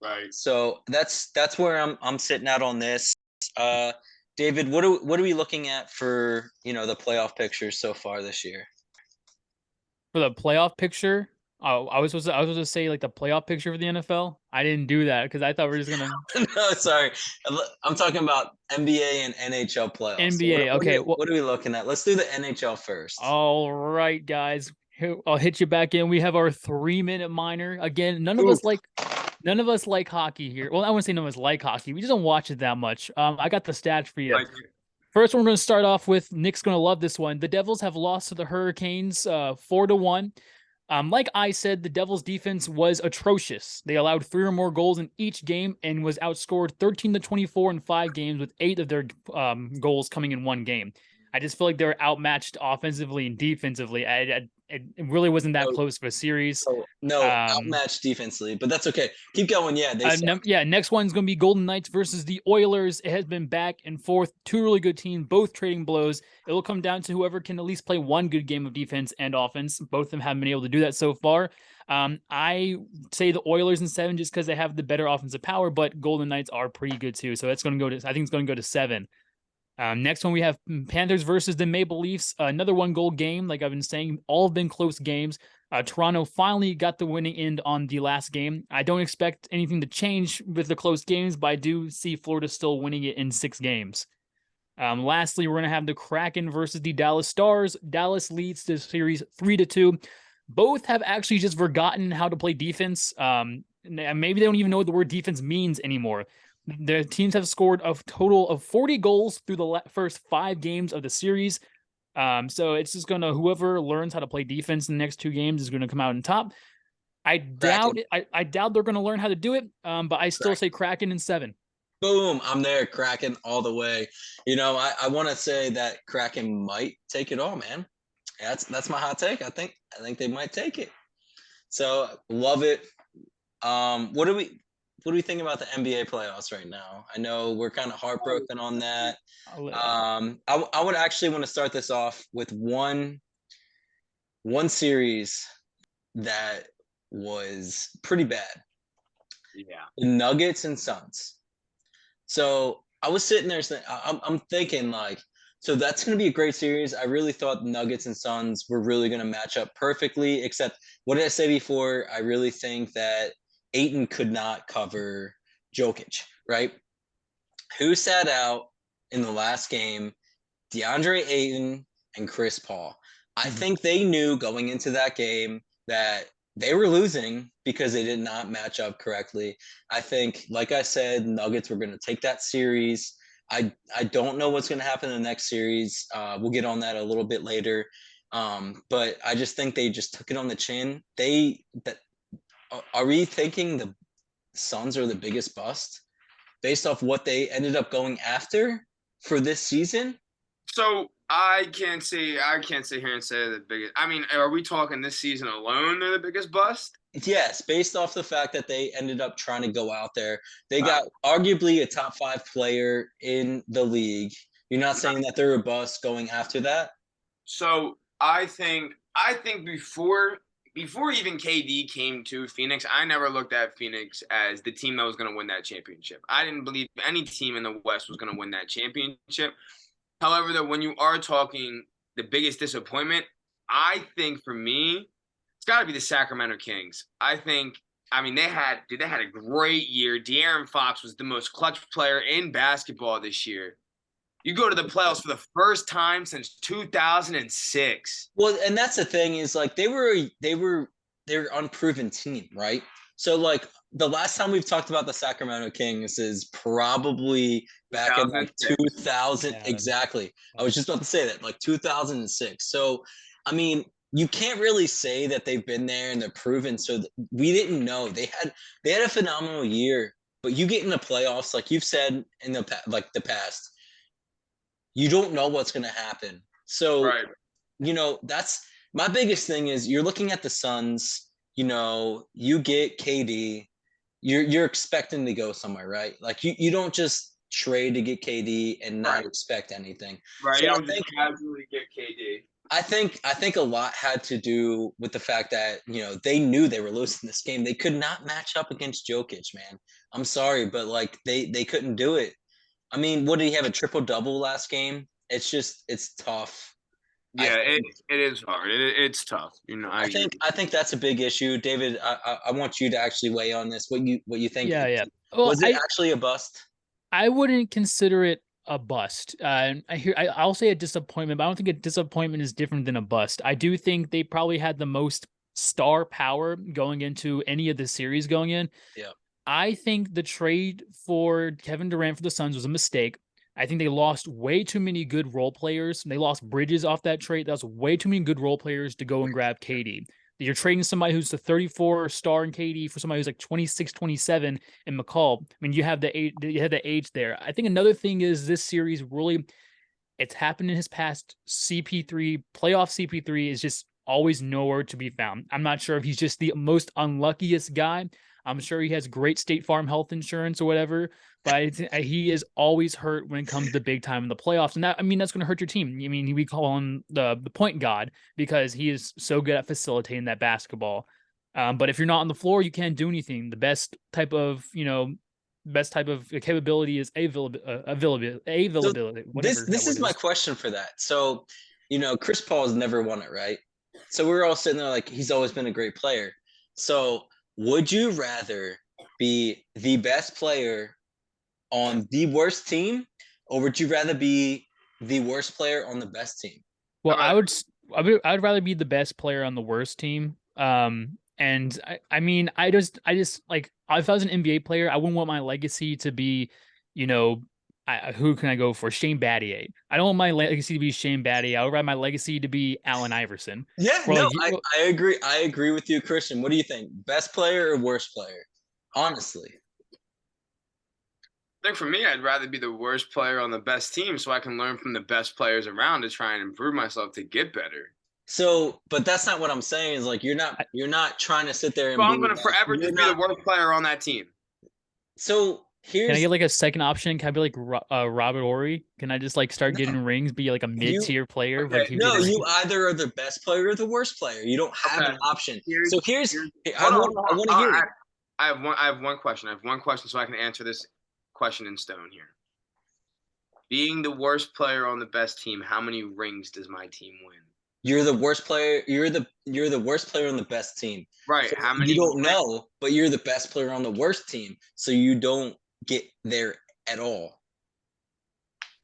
Right. So that's where I'm sitting out on this. David, what are we looking at for the playoff pictures so far this year? For the playoff picture, I was supposed to say like the playoff picture for the NFL. I didn't do that because I thought we were just gonna No, sorry, I'm talking about NBA and NHL playoffs. So NBA. Okay, well, what are we looking at? Let's do the NHL first. all right, guys. I'll hit you back in. We have our 3-minute minor again. None of Ooh. us like hockey here. Well, I wouldn't say none of us like hockey. We just don't watch it that much. I got the stats for you. Like, First one we're going to start off with. Nick's going to love this one. The Devils have lost to the Hurricanes 4-1. Like I said, the Devils' defense was atrocious. They allowed 3 or more goals in each game and was outscored 13-24 in 5 games, with 8 of their goals coming in 1 game. I just feel like they were outmatched offensively and defensively. It really wasn't that close of a series. No, outmatched defensively, but that's okay. Keep going. Yeah, next one's going to be Golden Knights versus the Oilers. It has been back and forth. 2 really good teams, both trading blows. It will come down to whoever can at least play one good game of defense and offense. Both of them haven't been able to do that so far. I say the Oilers in 7 just because they have the better offensive power, but Golden Knights are pretty good too. So that's going to go to, I think it's going to go to 7. Next one, we have Panthers versus the Maple Leafs. Another 1-goal game. Like I've been saying, all have been close games. Toronto finally got the winning end on the last game. I don't expect anything to change with the close games, but I do see Florida still winning it in 6 games. Lastly, we're going to have the Kraken versus the Dallas Stars. Dallas leads the series 3-2. Both have actually just forgotten how to play defense. Maybe they don't even know what the word defense means anymore. The teams have scored a total of 40 goals through the first 5 games of the series. So it's just going to, whoever learns how to play defense in the next 2 games is going to come out on top. I doubt it. I doubt they're going to learn how to do it. But I still say Kraken in 7. Boom. I'm there. Kraken all the way. I want to say that Kraken might take it all, man. That's my hot take. I think they might take it. So love it. What do we think about the NBA playoffs right now? I know we're kind of heartbroken on that. I would actually want to start this off with one series that was pretty bad. Yeah. The Nuggets and Suns. So I was sitting there saying, I'm thinking like, so that's going to be a great series. I really thought Nuggets and Suns were really going to match up perfectly, except what did I say before? I really think that Ayton could not cover Jokic, right? Who sat out in the last game? DeAndre Ayton and Chris Paul. I think they knew going into that game that they were losing because they did not match up correctly. I think, like I said, Nuggets were going to take that series. I don't know what's going to happen in the next series. We'll get on that a little bit later. But I just think they just took it on the chin. Are we thinking the Suns are the biggest bust based off what they ended up going after for this season? So I can't sit here and say the biggest. I mean, are we talking this season alone? They're the biggest bust? Yes, based off the fact that they ended up trying to go out there. They got arguably a top 5 player in the league. You're not saying that they're a bust going after that? So I think before even KD came to Phoenix, I never looked at Phoenix as the team that was going to win that championship. I didn't believe any team in the West was going to win that championship. However, though, when you are talking the biggest disappointment, I think for me, it's got to be the Sacramento Kings. They had a great year. De'Aaron Fox was the most clutch player in basketball this year. You go to the playoffs for the first time since 2006. Well, and that's the thing is like they're unproven team, right? So like the last time we've talked about the Sacramento Kings is probably back in like 2000. Yeah. Exactly. I was just about to say that, like 2006. So, I mean, you can't really say that they've been there and they're proven. So we didn't know they had a phenomenal year, but you get in the playoffs, like you've said in the past, you don't know what's going to happen. So, right. That's my biggest thing is you're looking at the Suns. you get KD, you're expecting to go somewhere, right? Like you don't just trade to get KD and not Right. expect anything. Right. So You I don't just think casually get KD. I think a lot had to do with the fact that they knew they were losing this game. They could not match up against Jokic, man. I'm sorry, but like they couldn't do it. I mean, what did he have, a triple double last game? It's tough. Yeah, it is hard. It's tough. I think that's a big issue, David. I want you to actually weigh on this. What you think? Yeah. Well, Was it actually a bust? I wouldn't consider it a bust. I'll say a disappointment, but I don't think a disappointment is different than a bust. I do think they probably had the most star power going into any of the series going in. Yeah. I think the trade for Kevin Durant for the Suns was a mistake. I think they lost way too many good role players. They lost Bridges off that trade. That was way too many good role players to go and grab KD. You're trading somebody who's the 34 star in KD for somebody who's like 26, 27 in McCall. I mean, you have the age there. I think another thing is this series really, it's happened in his past. CP3, playoff CP3 is just always nowhere to be found. I'm not sure if he's just the most unluckiest guy. I'm sure he has great State Farm health insurance or whatever, but he is always hurt when it comes to big time in the playoffs. And that's going to hurt your team. I mean, we call him the point god because he is so good at facilitating that basketball. But if you're not on the floor, you can't do anything. The best type of capability is availability. This is my question for that. So, Chris Paul has never won it, right? So we're all sitting there like he's always been a great player. So would you rather be the best player on the worst team, or would you rather be the worst player on the best team? Well, I'd rather be the best player on the worst team. And I just like, if I was an NBA player, I wouldn't want my legacy to be, who can I go for? Shane Battier. I don't want my legacy to be Shane Battier. I would rather my legacy to be Allen Iverson. Yeah, I agree. I agree with you, Christian. What do you think? Best player or worst player? Honestly. I think for me, I'd rather be the worst player on the best team so I can learn from the best players around to try and improve myself to get better. So, but that's not what I'm saying. Is like you're not trying to sit there and. I'm going to forever just be the worst player on that team. So can I get like a second option? Can I be like Robert Horry? Can I just like start getting rings? Be like a mid-tier player? Okay. Like you either are the best player or the worst player. You don't have an option. I want to hear it. I have one question. I have one question so I can answer this question in stone here. Being the worst player on the best team, how many rings does my team win? You're the worst player. You're the worst player on the best team. Right. So how many? You don't know, but you're the best player on the worst team, so you don't get there at all.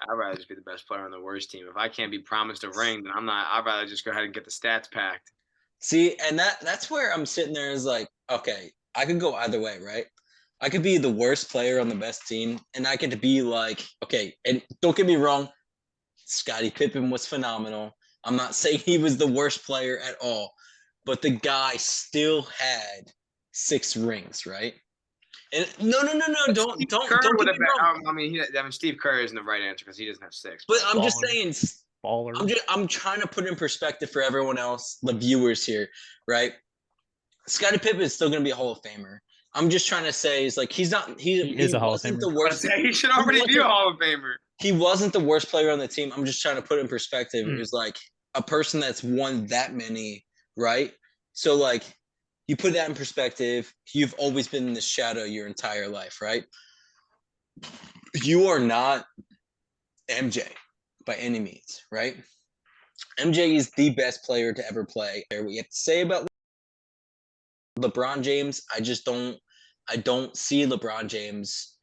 I'd rather just be the best player on the worst team. If I can't be promised a ring, then I'm not. I'd rather just go ahead and get the stats packed. See, and that's where I'm sitting there is like, okay, I could go either way, right? I could be the worst player on the best team, and I could be like, okay, and don't get me wrong, Scottie Pippen was phenomenal. I'm not saying he was the worst player at all, but the guy still had 6 rings, right? And no, don't get me wrong. I mean, Steve Kerr isn't the right answer because he doesn't have 6. But I'm just saying, baller. I'm trying to put in perspective for everyone else, the viewers here, right? Scottie Pippen is still going to be a Hall of Famer. I'm just trying to say is like he is a Hall of Famer. The worst. He should already be a Hall of Famer. He wasn't the worst player on the team. I'm just trying to put in perspective. It was like a person that's won that many, right? So like you put that in perspective, you've always been in the shadow your entire life, right? You are not MJ by any means, right? MJ is the best player to ever play. We have to say about LeBron James, I don't see LeBron James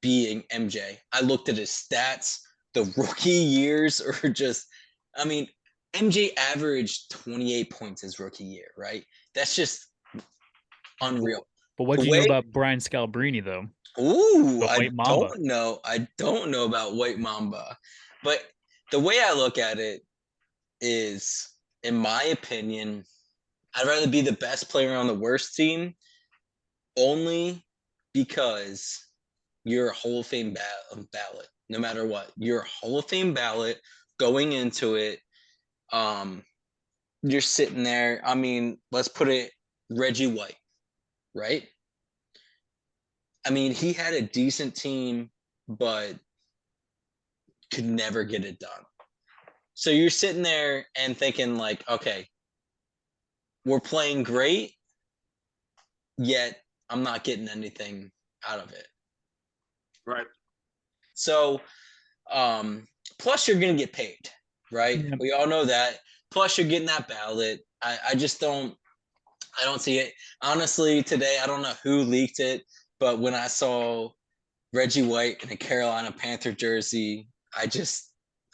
being MJ. I looked at his stats. The rookie years are just, I mean, MJ averaged 28 points his rookie year, right? That's just unreal. But what do you know about Brian Scalabrine, though? Ooh, I don't know. I don't know about White Mamba. But the way I look at it is, in my opinion, I'd rather be the best player on the worst team only because you're a Hall of Fame ballot. No matter what, you're a Hall of Fame ballot going into it. You're sitting there. I mean, let's put it Reggie White, right? I mean, he had a decent team, but could never get it done. So you're sitting there and thinking like, okay, we're playing great, yet I'm not getting anything out of it. Right. So, plus you're going to get paid, right? Yeah. We all know that. Plus you're getting that ballot. I just don't see it. Honestly, today, I don't know who leaked it, but when I saw Reggie White in a Carolina Panther jersey, I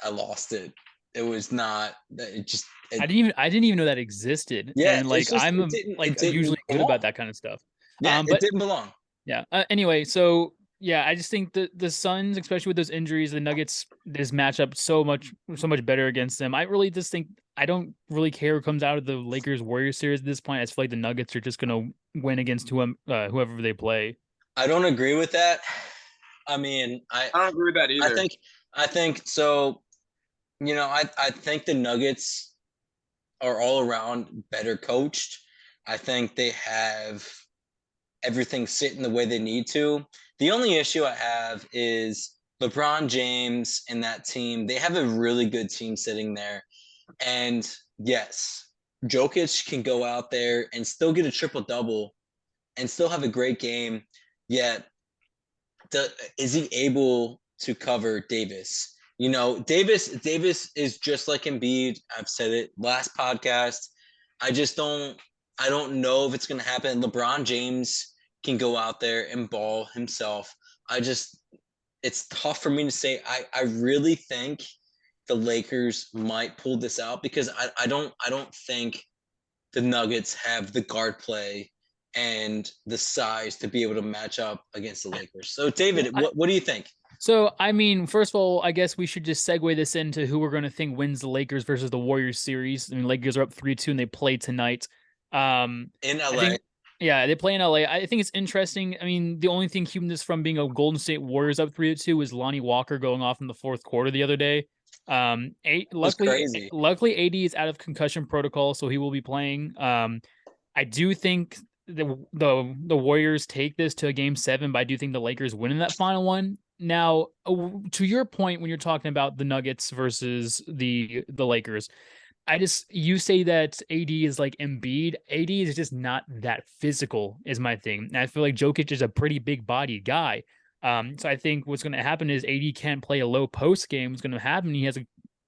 lost it. It was not, I didn't even know that existed. yeah, And it's like just, I'm it didn't usually good belong. about that kind of stuff. Yeah, it But didn't belong. yeah. Anyway, so yeah, I just think the Suns, especially with those injuries, the Nuggets this match up so much better against them. I really just think I don't really care who comes out of the Lakers Warriors series at this point. I just feel like the Nuggets are just gonna win against whoever they play. I don't agree with that. I mean, I don't agree with that either. I think so. I think the Nuggets are all around better coached. I think they have everything sitting the way they need to. The only issue I have is LeBron James and that team. They have a really good team sitting there. And yes, Jokic can go out there and still get a triple double and still have a great game. Yet, is he able to cover Davis? Davis is just like Embiid. I've said it last podcast. I don't know if it's going to happen. LeBron James can go out there and ball himself. It's tough for me to say. I really think the Lakers might pull this out because I don't think the Nuggets have the guard play and the size to be able to match up against the Lakers. So, David, what do you think? So, I mean, first of all, I guess we should just segue this into who we're going to think wins the Lakers versus the Warriors series. I mean, Lakers are up 3-2 and they play tonight. In LA. Yeah, they play in LA. I think it's interesting. I mean, the only thing keeping this from being a Golden State Warriors up 3-2 was Lonnie Walker going off in the fourth quarter the other day. Luckily, AD is out of concussion protocol, so he will be playing. I do think the Warriors take this to a game 7, but I do think the Lakers win in that final one. Now, to your point, when you're talking about the Nuggets versus the Lakers, you say that AD is like Embiid. AD is just not that physical, is my thing. And I feel like Jokic is a pretty big bodied guy. So I think what's going to happen is AD can't play a low post game. What's going to happen? He has to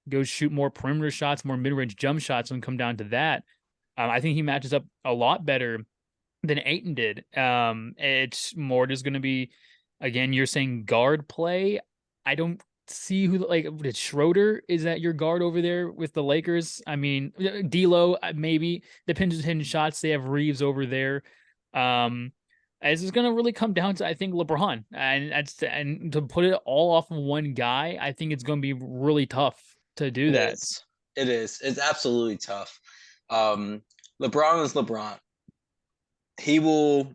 go shoot more perimeter shots, more mid range jump shots, and come down to that. I think he matches up a lot better than Ayton did. It's more just going to be, again, you're saying guard play. I don't see who, like, Schroeder, is that your guard over there with the Lakers? I mean, D'Lo, maybe depends on hitting shots. They have Reeves over there. This is gonna really come down to, I think, LeBron, and to put it all off of one guy, I think it's gonna be really tough to do that. It is. It's absolutely tough. LeBron is LeBron. He will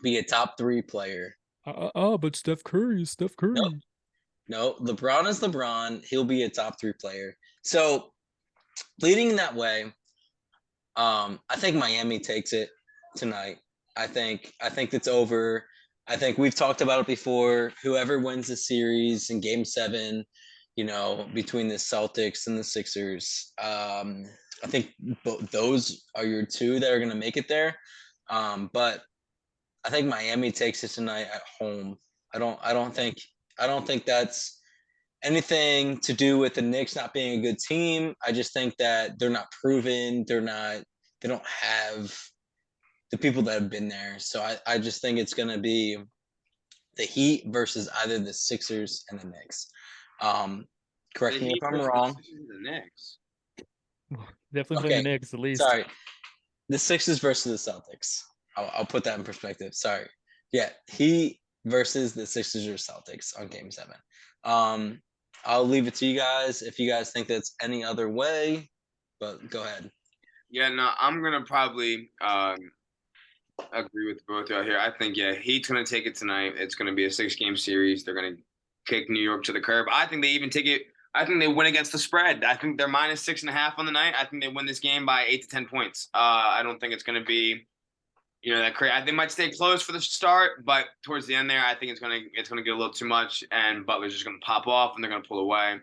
be a top 3 player. But Steph Curry is Steph Curry. Nope. No, LeBron is LeBron. He'll be a top 3 player. So, leading that way, I think Miami takes it tonight. I think it's over. I think we've talked about it before. Whoever wins the series in Game 7, between the Celtics and the Sixers, I think those are your 2 that are going to make it there. But I think Miami takes it tonight at home. I don't think that's anything to do with the Knicks not being a good team. I just think that they're not proven. They don't have the people that have been there. So I just think it's going to be the Heat versus either the Sixers and the Knicks. Correct me if I'm wrong. The Knicks. Definitely playing the Knicks at least. Sorry. The Sixers versus the Celtics. I'll put that in perspective. Sorry. Yeah, Heat versus the Sixers or Celtics on Game 7. I'll leave it to you guys if you guys think that's any other way, but go ahead. Yeah, no, I'm going to probably agree with both of y'all here. I think, Heat's going to take it tonight. It's going to be a 6-game series. They're going to kick New York to the curb. I think they even take it. I think they win against the spread. I think they're -6.5 on the night. I think they win this game by 8 to 10 points. I don't think it's going to be They might stay close for the start, but towards the end there, I think it's gonna get a little too much, and Butler's just gonna pop off, and they're gonna pull away.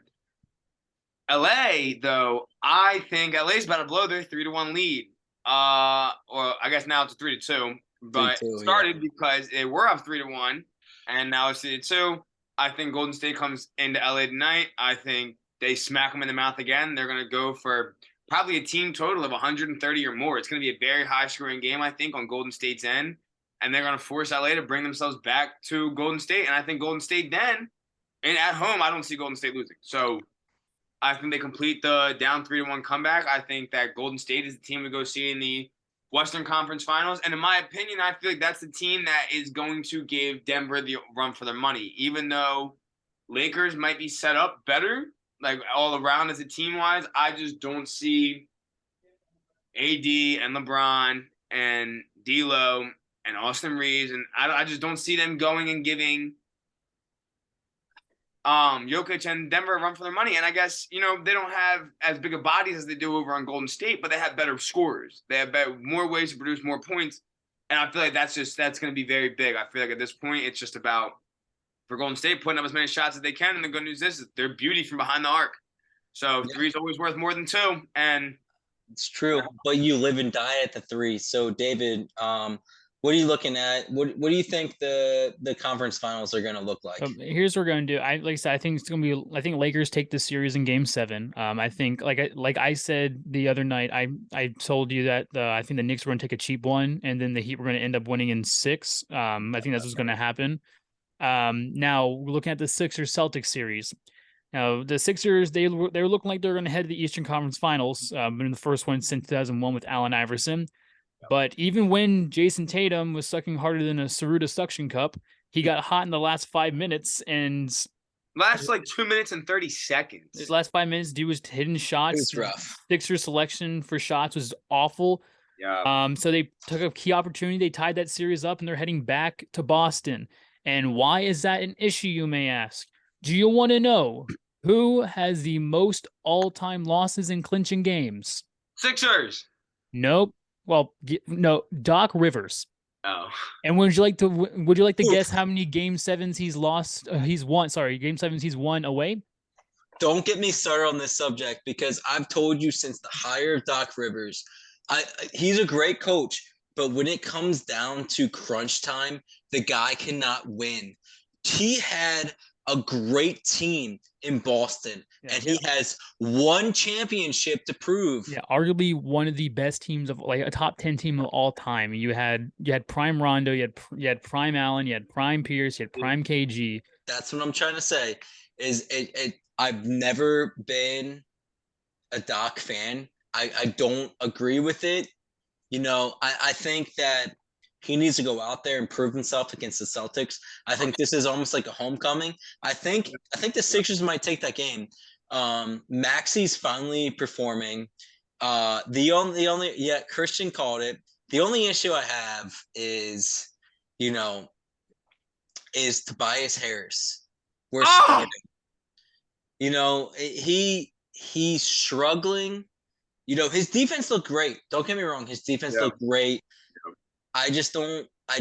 LA, though, I think LA's about to blow their 3-1 lead. Or I guess now it's a 3-2, but 3-2, it started because they were up 3-1, and now it's 3-2. I think Golden State comes into LA tonight. I think they smack them in the mouth again. They're gonna go for probably a team total of 130 or more. It's gonna be a very high scoring game, I think, on Golden State's end, and they're gonna force LA to bring themselves back to Golden State. And I think Golden State then, and at home, I don't see Golden State losing. So I think they complete the down 3-1 comeback. I think that Golden State is the team to go see in the Western Conference Finals. And in my opinion, I feel like that's the team that is going to give Denver the run for their money. Even though Lakers might be set up better, like all around as a team-wise, I just don't see AD and LeBron and D'Lo and Austin Reeves. And I just don't see them going and giving Jokic and Denver run for their money. And I guess, they don't have as big of bodies as they do over on Golden State, but they have better scorers. They have more ways to produce more points. And I feel like that's going to be very big. I feel like at this point, it's just about, for Golden State, putting up as many shots as they can. And the good news is they're beauty from behind the arc. So three is always worth more than two. And it's true, but you live and die at the three. So David, what are you looking at? What do you think the conference finals are going to look like? Here's what we're going to do. Like I said, I think it's going to be. I think Lakers take this series in Game 7. I think, like I said the other night, I told you that I think the Knicks were going to take a cheap one, and then the Heat were going to end up winning in 6. I think that's what's going to happen. Now we're looking at the Sixers Celtics series. Now the Sixers, they were looking like they're going to head to the Eastern Conference Finals. In the first one since 2001 with Allen Iverson. But even when Jason Tatum was sucking harder than a Saruta suction cup, he got hot in the last 5 minutes and last 2 minutes and 30 seconds. His last 5 minutes, dude was hitting shots. It was rough. Sixer selection for shots was awful. Yeah. So they took a key opportunity. They tied that series up, and they're heading back to Boston. And why is that an issue, you may ask? Do you want to know who has the most all-time losses in clinching games? Sixers. Nope. Well, no, Doc Rivers. Oh. And would you like to guess how many Game 7s he's lost? He's won. Sorry, Game 7s he's won away. Don't get me started on this subject because I've told you since the hire of Doc Rivers, he's a great coach, but when it comes down to crunch time, the guy cannot win. He had a great team in Boston, and he has one championship to prove. Yeah, arguably one of the best teams of a top 10 team of all time. You had prime Rondo, you had prime Allen, you had prime Pierce, you had prime KG. That's what I'm trying to say. Is I've never been a Doc fan. I don't agree with it. I think that he needs to go out there and prove himself against the Celtics. I think this is almost like a homecoming. I think the Sixers might take that game. Maxi's finally performing. Christian called it. The only issue I have is Tobias Harris. He's struggling. His defense looked great. Don't get me wrong. His defense looked great. I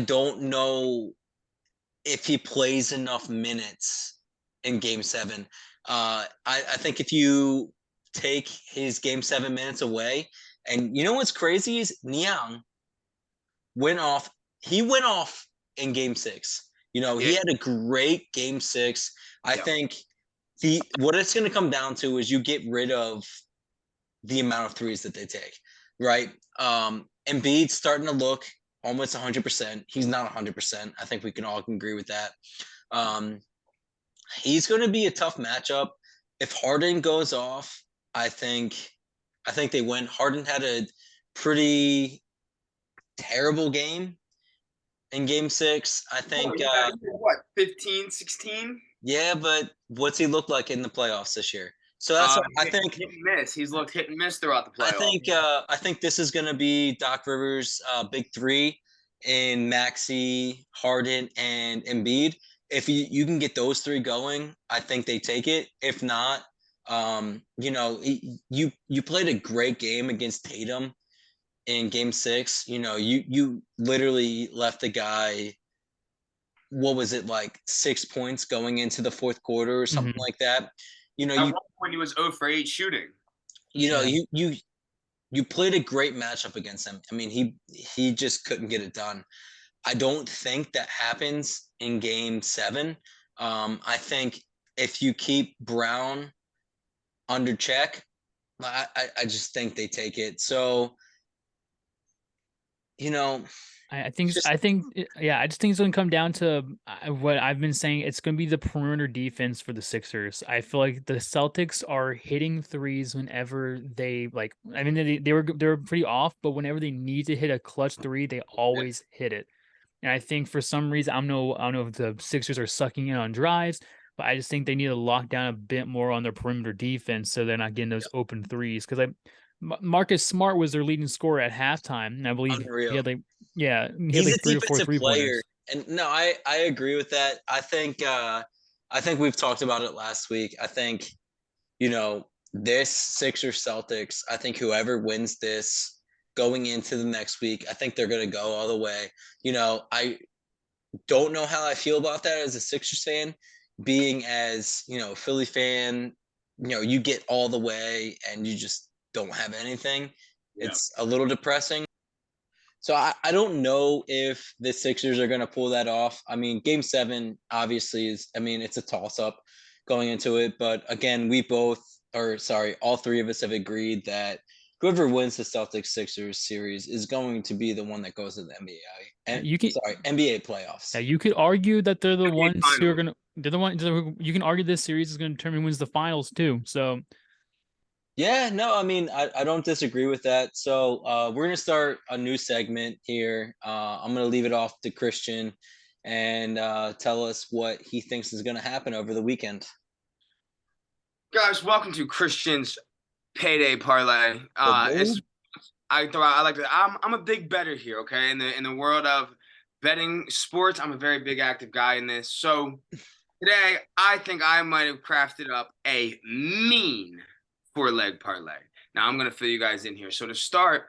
don't know if he plays enough minutes in Game 7. I think if you take his Game 7 minutes away, and what's crazy is Niang went off. He went off in Game 6. He had a great Game 6. I think what it's going to come down to is you get rid of the amount of threes that they take, right? Embiid's starting to look almost 100%. He's not 100%. I think we can all agree with that. He's going to be a tough matchup. If Harden goes off, I think they win. Harden had a pretty terrible game in Game 6. I think 15, 16? Yeah, but what's he look like in the playoffs this year? So that's what I think. Hit and miss. He's looked hit and miss throughout the playoffs. I think this is going to be Doc Rivers' big three in Maxey, Harden, and Embiid. If you can get those three going, I think they take it. If not, you played a great game against Tatum. in game 6, you literally left the guy, what was it, like 6 points going into the fourth quarter or something like that. At one point, he was 0 for 8 shooting. Yeah. You played a great matchup against him. I mean, he just couldn't get it done. I don't think that happens in game 7. I think if you keep Brown under check, I just think they take it. So, I think yeah, I just think it's gonna come down to what I've been saying. It's gonna be the perimeter defense for the Sixers. I feel like the Celtics are hitting threes whenever they like. I mean, they were pretty off, but whenever they need to hit a clutch three, they always hit it. And I think for some reason, I don't know if the Sixers are sucking in on drives, but I just think they need to lock down a bit more on their perimeter defense so they're not getting those open threes. Because Marcus Smart was their leading scorer at halftime, and I believe he had like he had he's like a 3 or 4 defensive player, 3-pointers. and no, I agree with that. I think we've talked about it last week. I think this Sixers Celtics. I think whoever wins this going into the next week, I think they're going to go all the way. I don't know how I feel about that as a Sixers fan, being as a Philly fan. You get all the way and you just don't have anything. Yeah. It's a little depressing. So I don't know if the Sixers are going to pull that off. I mean, game 7 obviously it's a toss up going into it. But again, all three of us have agreed that whoever wins the Celtics Sixers series is going to be the one that goes to the NBA playoffs. Yeah, you could argue that they're the NBA ones who are finals. they're the ones. You can argue this series is going to determine who wins the finals too. So yeah, no, I mean, I don't disagree with that. So we're going to start a new segment here. I'm going to leave it off to Christian and tell us what he thinks is going to happen over the weekend. Guys, welcome to Christian's Payday Parlay. I'm a big bettor here, okay? In the world of betting sports, I'm a very big active guy in this. So today, I think I might have crafted up a mean 4-leg parlay. Now I'm going to fill you guys in here. So to start,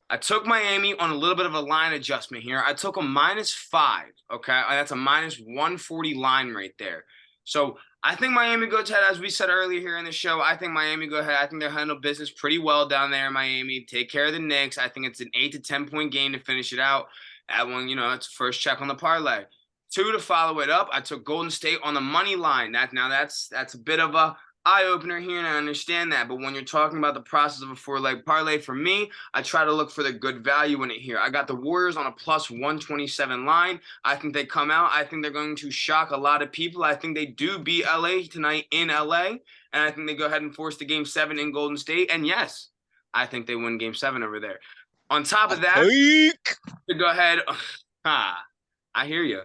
I took Miami on a little bit of a line adjustment here. I took a -5, okay? That's a -140 line right there. So I think Miami goes ahead, as we said earlier here in the show. I think Miami go ahead. I think they'll handle business pretty well down there in Miami. Take care of the Knicks. I think it's an 8 to 10 point game to finish it out. That one, it's first check on the parlay. 2 to follow it up. I took Golden State on the money line. That's a bit of a eye opener here, and I understand that. But when you're talking about the process of a 4-leg parlay, for me, I try to look for the good value in it here. I got the Warriors on a +127 line. I think they come out. I think they're going to shock a lot of people. I think they do beat LA tonight in LA, and I think they go ahead and force the game 7 in Golden State. And yes, I think they win game 7 over there. On top of that, to go ahead, I hear you.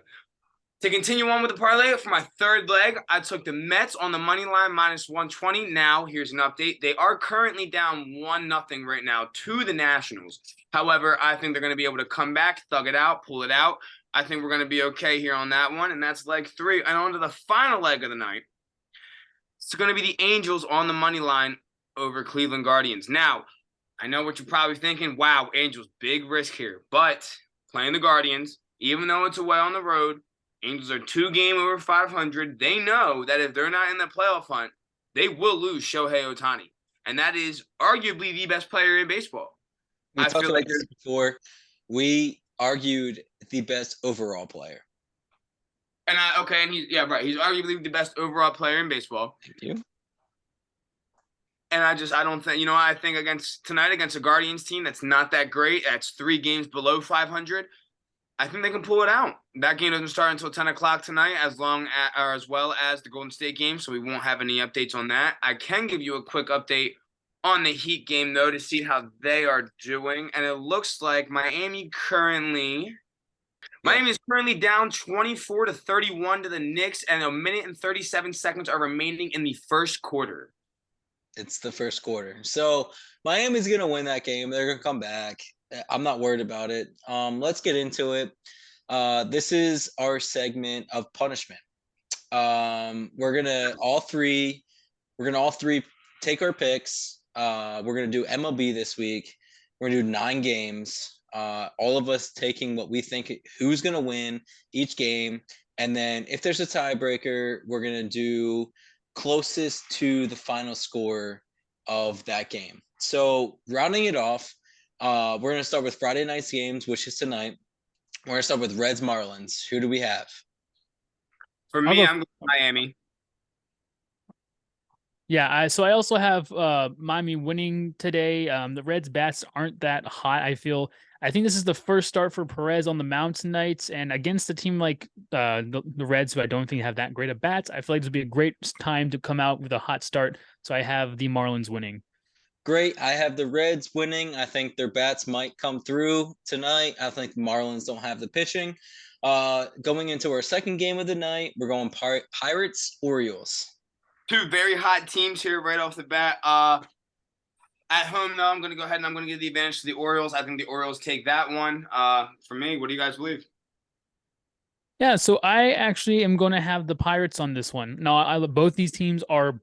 To continue on with the parlay, for my 3rd leg, I took the Mets on the money line -120. Now, here's an update. They are currently down 1-0 right now to the Nationals. However, I think they're going to be able to come back, thug it out, pull it out. I think we're going to be okay here on that one, and that's leg 3. And on to the final leg of the night. It's going to be the Angels on the money line over Cleveland Guardians. Now, I know what you're probably thinking. Wow, Angels, big risk here. But playing the Guardians, even though it's away on the road, Angels are 2 games over 500. They know that if they're not in the playoff hunt, they will lose Shohei Ohtani. And that is arguably the best player in baseball. We talked about this before. We argued the best overall player. And he's arguably the best overall player in baseball. Thank you. And I don't think, I think tonight against a Guardians team that's not that great, that's 3 games below 500, I think they can pull it out. That game doesn't start until 10 o'clock tonight, as well as the Golden State game, so we won't have any updates on that. I can give you a quick update on the Heat game, though, to see how they are doing. And it looks like Miami is currently down 24-31 to the Knicks, and 1 minute and 37 seconds are remaining in the first quarter. It's the first quarter. So Miami's going to win that game. They're going to come back. I'm not worried about it. Let's get into it. This is our segment of punishment. We're gonna all three take our picks. We're gonna do MLB this week. We're gonna do 9 games. All of us taking what we think who's gonna win each game, and then if there's a tiebreaker, we're gonna do closest to the final score of that game. So rounding it off, we're gonna start with Friday night's games, which is tonight. We're gonna start with Reds Marlins. Who do we have? For I'll me, go- I'm going with Miami. Yeah, so I also have Miami winning today. The Reds bats aren't that hot, I feel. I think this is the first start for Perez on the mound tonight, and against a team like the Reds, who I don't think have that great of bats, I feel like this would be a great time to come out with a hot start. So I have the Marlins winning. Great. I have the Reds winning. I think their bats might come through tonight. I think the Marlins don't have the pitching. Going into our second game of the night, we're going Pirates, Orioles. Two very hot teams here right off the bat. At home, though, I'm going to go ahead and I'm going to give the advantage to the Orioles. I think the Orioles take that one. For me, what do you guys believe? Yeah, so I actually am going to have the Pirates on this one. Now, both these teams are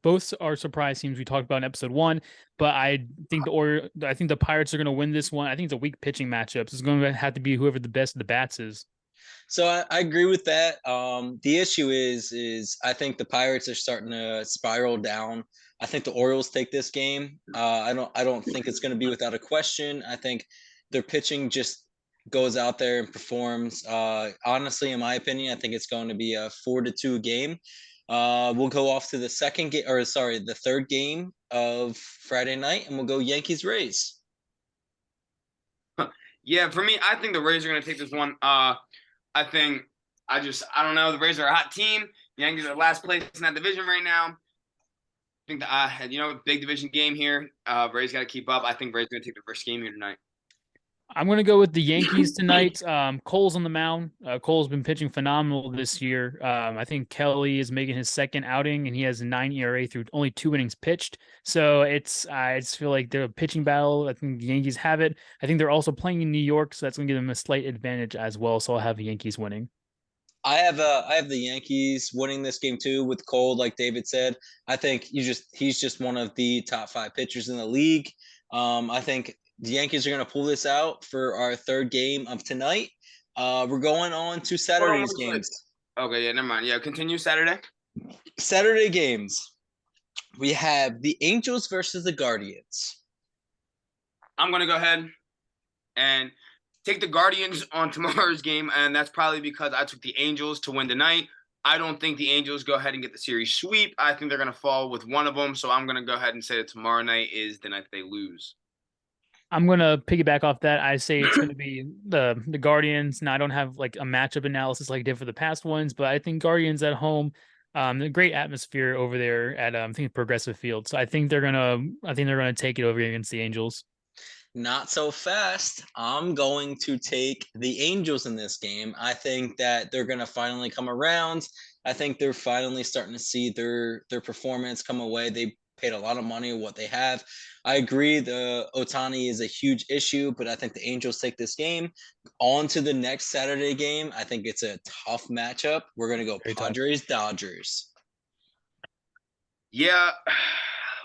surprise teams we talked about in episode 1, but I think the Pirates are going to win this one. I think it's a weak pitching matchup. So it's going to have to be whoever the best of the bats is. So I agree with that. The issue is I think the Pirates are starting to spiral down. I think the Orioles take this game. I don't think it's going to be without a question. I think their pitching just goes out there and performs. Honestly, in my opinion, I think it's going to be a 4-2 game. We'll go off to the the third game of Friday night, and we'll go Yankees Rays. Yeah, for me, I think the Rays are going to take this one. I don't know. The Rays are a hot team. The Yankees are last place in that division right now. I think big division game here. Rays got to keep up. I think Rays are going to take the first game here tonight. I'm going to go with the Yankees tonight. Cole's on the mound. Cole's been pitching phenomenal this year. I think Kelly is making his second outing, and he has a 9 ERA through only 2 innings pitched. So I just feel like they're a pitching battle. I think the Yankees have it. I think they're also playing in New York, so that's going to give them a slight advantage as well. So I'll have the Yankees winning. I have the Yankees winning this game too with Cole, like David said. I think he's just one of the top 5 pitchers in the league. I think the Yankees are going to pull this out for our third game of tonight. We're going on to Saturday's games. Okay, yeah, never mind. Yeah, continue Saturday. Saturday games. We have the Angels versus the Guardians. I'm going to go ahead and take the Guardians on tomorrow's game, and that's probably because I took the Angels to win tonight. I don't think the Angels go ahead and get the series sweep. I think they're going to fall with one of them, so I'm going to go ahead and say that tomorrow night is the night they lose. I'm going to piggyback off that. I say it's going to be the Guardians. Now, I don't have like a matchup analysis like I did for the past ones, but I think Guardians at home, a great atmosphere over there at I think Progressive Field. So I think they're gonna take it over against the Angels. Not so fast. I'm going to take the Angels in this game. I think that they're going to finally come around. I think they're finally starting to see their performance come away. They paid a lot of money what they have. I agree the Otani is a huge issue, but I think the Angels take this game. On to the next Saturday game. I think it's a tough matchup. We're going to go Padres Dodgers. Yeah.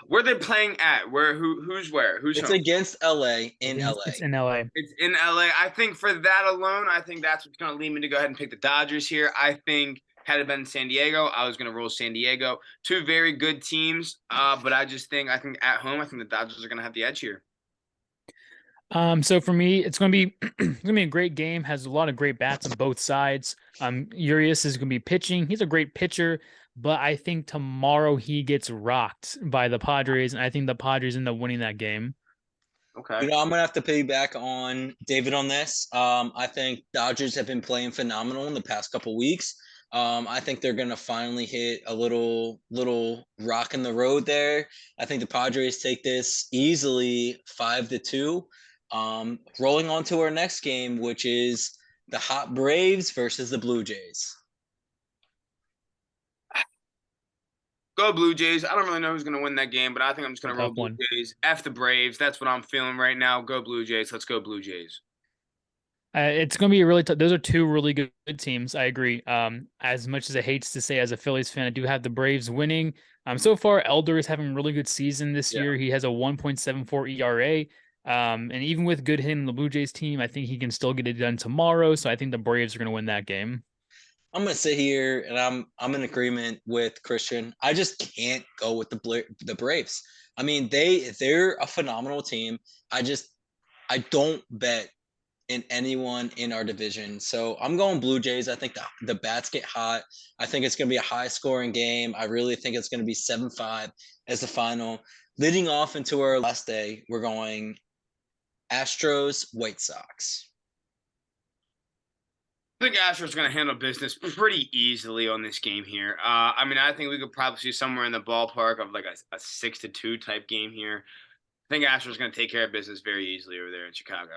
Where are they playing at? Who's where? Who's It's home? against LA in LA. It's in LA. It's in LA. I think for that alone, I think that's what's going to lead me to go ahead and pick the Dodgers here. I think had it been San Diego, I was going to roll San Diego. 2 very good teams, but I think at home, I think the Dodgers are going to have the edge here. So for me, it's going to be a great game. Has a lot of great bats on both sides. Urias is going to be pitching. He's a great pitcher, but I think tomorrow he gets rocked by the Padres, and I think the Padres end up winning that game. Okay. I'm going to have to piggyback on David on this. I think Dodgers have been playing phenomenal in the past couple weeks. I think they're going to finally hit a little rock in the road there. I think the Padres take this easily 5-2. Rolling on to our next game, which is the Hot Braves versus the Blue Jays. Go Blue Jays. I don't really know who's going to win that game, but I think I'm just going to roll Blue Jays. F the Braves. That's what I'm feeling right now. Go Blue Jays. Let's go Blue Jays. It's going to be a really tough. Those are 2 really good teams. I agree. As much as it hates to say as a Phillies fan, I do have the Braves winning. So far, Elder is having a really good season this year. He has a 1.74 ERA. And even with good hitting the Blue Jays team, I think he can still get it done tomorrow. So I think the Braves are going to win that game. I'm gonna sit here and I'm in agreement with Christian. I just can't go with the Braves. I mean, they're a phenomenal team. I don't bet in anyone in our division. So I'm going Blue Jays. I think the bats get hot. I think it's going to be a high scoring game. I really think it's going to be 7-5 as the final. Leading off into our last day, we're going Astros, White Sox. I think Astros going to handle business pretty easily on this game here. I mean, I think we could probably see somewhere in the ballpark of like a 6-2 type game here. I think Astros going to take care of business very easily over there in Chicago.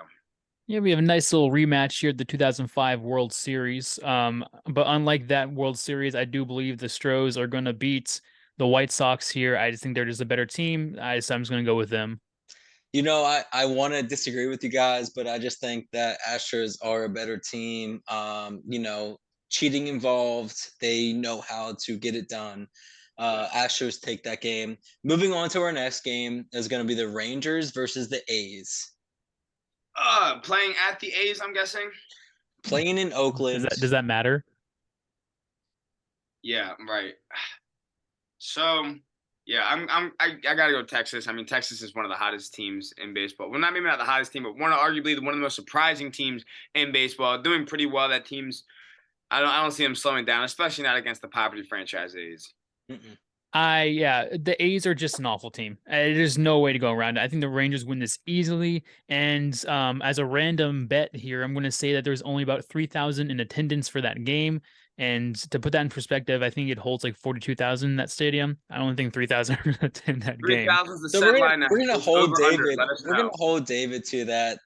Yeah, we have a nice little rematch here at the 2005 World Series. But unlike that World Series, I do believe the Stros are going to beat the White Sox here. I just think they're just a better team. I'm just going to go with them. You know, I want to disagree with you guys, but I just think that Astros are a better team. You know, cheating involved. They know how to get it done. Astros take that game. Moving on to our next game is going to be the Rangers versus the A's. Playing at the A's, I'm guessing. Playing in Oakland. Does that matter? Yeah, right. So, yeah, I gotta go Texas. I mean, Texas is one of the hottest teams in baseball. Well, not maybe not the hottest team, but arguably one of the most surprising teams in baseball. Doing pretty well. That team's I don't see them slowing down, especially not against the poverty franchise A's. The A's are just an awful team. There's no way to go around it. I think the Rangers win this easily. And as a random bet here, I'm going to say that there's only about 3,000 in attendance for that game. And to put that in perspective, I think it holds like 42,000 in that stadium. I don't think 3,000 are going to attend that game. 3,000 is the So set line. we're gonna hold David. We're know. gonna hold David to that.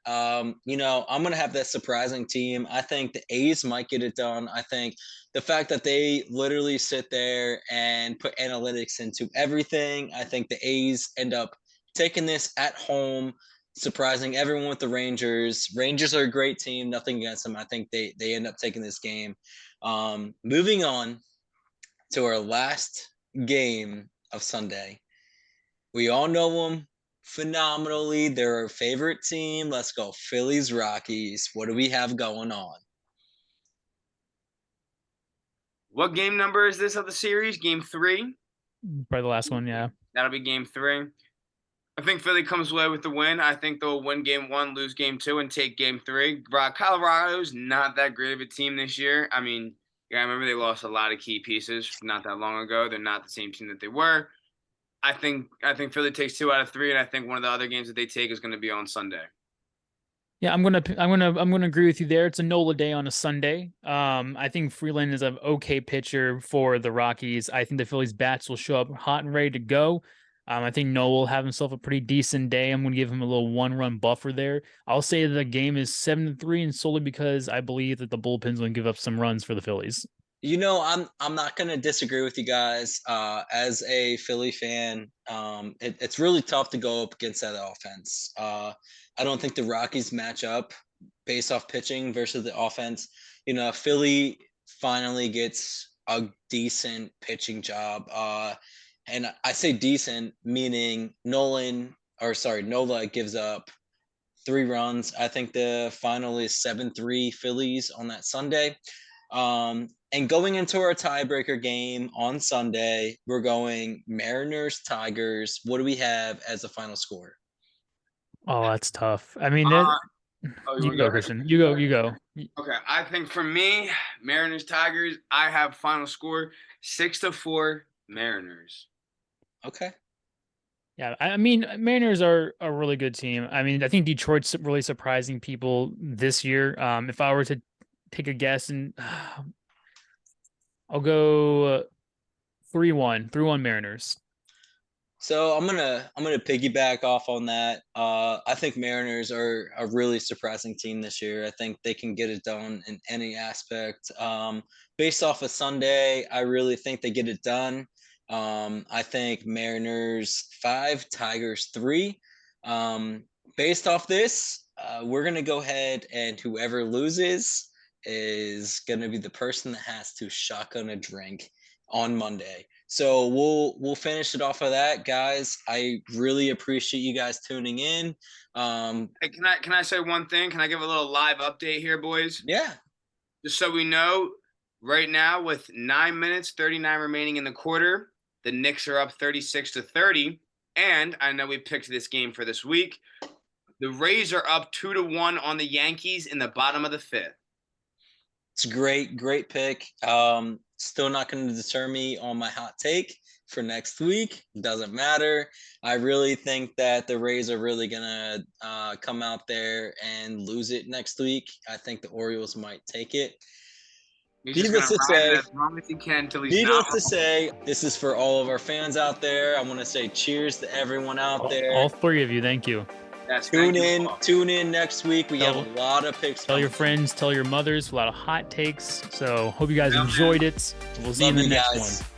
You know, I'm gonna have that surprising team. I think the A's might get it done. I think the fact that they literally sit there and put analytics into everything. I think the A's end up taking this at home, surprising everyone with the Rangers. Rangers are a great team. Nothing against them. I think they end up taking this game. Moving on to our last game of Sunday. We all know them phenomenally. They're our favorite team. Let's go Phillies, Rockies. What do we have going on? What game number is this of the series? Game 3? Probably the last one, yeah. That'll be game 3. I think Philly comes away with the win. I think they'll win game 1, lose game 2, and take game 3. Colorado's not that great of a team this year. I mean, yeah, I remember they lost a lot of key pieces not that long ago. They're not the same team that they were. I think Philly takes 2 out of 3, and I think one of the other games that they take is going to be on Sunday. Yeah, I'm gonna agree with you there. It's a NOLA day on a Sunday. I think Freeland is an okay pitcher for the Rockies. I think the Phillies bats will show up hot and ready to go. I think Noah will have himself a pretty decent day. I'm going to give him a little 1-run buffer there. I'll say the game is 7-3, and solely because I believe that the bullpen's going to give up some runs for the Phillies. You know, I'm not going to disagree with you guys. As a Philly fan, it's really tough to go up against that offense. I don't think the Rockies match up based off pitching versus the offense. You know, Philly finally gets a decent pitching job. And I say decent, meaning Nola gives up 3 runs. I think the final is 7-3 Phillies on that Sunday. And going into our tiebreaker game on Sunday, we're going Mariners, Tigers. What do we have as the final score? Oh, that's tough. I mean, you go, Christian. You go. Okay, I think for me, Mariners, Tigers, I have final score 6-4 Mariners. Okay. Yeah, I mean, Mariners are a really good team. I mean, I think Detroit's really surprising people this year. If I were to take a guess, and I'll go 3-1 Mariners. So I'm gonna piggyback off on that. I think Mariners are a really surprising team this year. I think they can get it done in any aspect. Based off of Sunday, I really think they get it done. I think Mariners 5, Tigers 3. Based off this, we're gonna go ahead, and whoever loses is gonna be the person that has to shotgun a drink on Monday. So we'll finish it off of that, guys. I really appreciate you guys tuning in. Hey, can I say one thing? Can I give a little live update here, boys? Yeah. Just so we know, right now with 9 minutes 39 remaining in the quarter, the Knicks are up 36-30. And I know we picked this game for this week. The Rays are up 2-1 on the Yankees in the bottom of the fifth. It's a great pick. Still not going to deter me on my hot take for next week. Doesn't matter. I really think that the Rays are really going to come out there and lose it next week. I think the Orioles might take it. Needless to say, as long as he can till he's needless to say, this is for all of our fans out there. I want to say cheers to everyone out there. All three of you, thank you. Yes, Tune in next week. We have a lot of picks. Tell your friends, tell your mothers, a lot of hot takes. So hope you guys enjoyed it. We'll see you in the next one.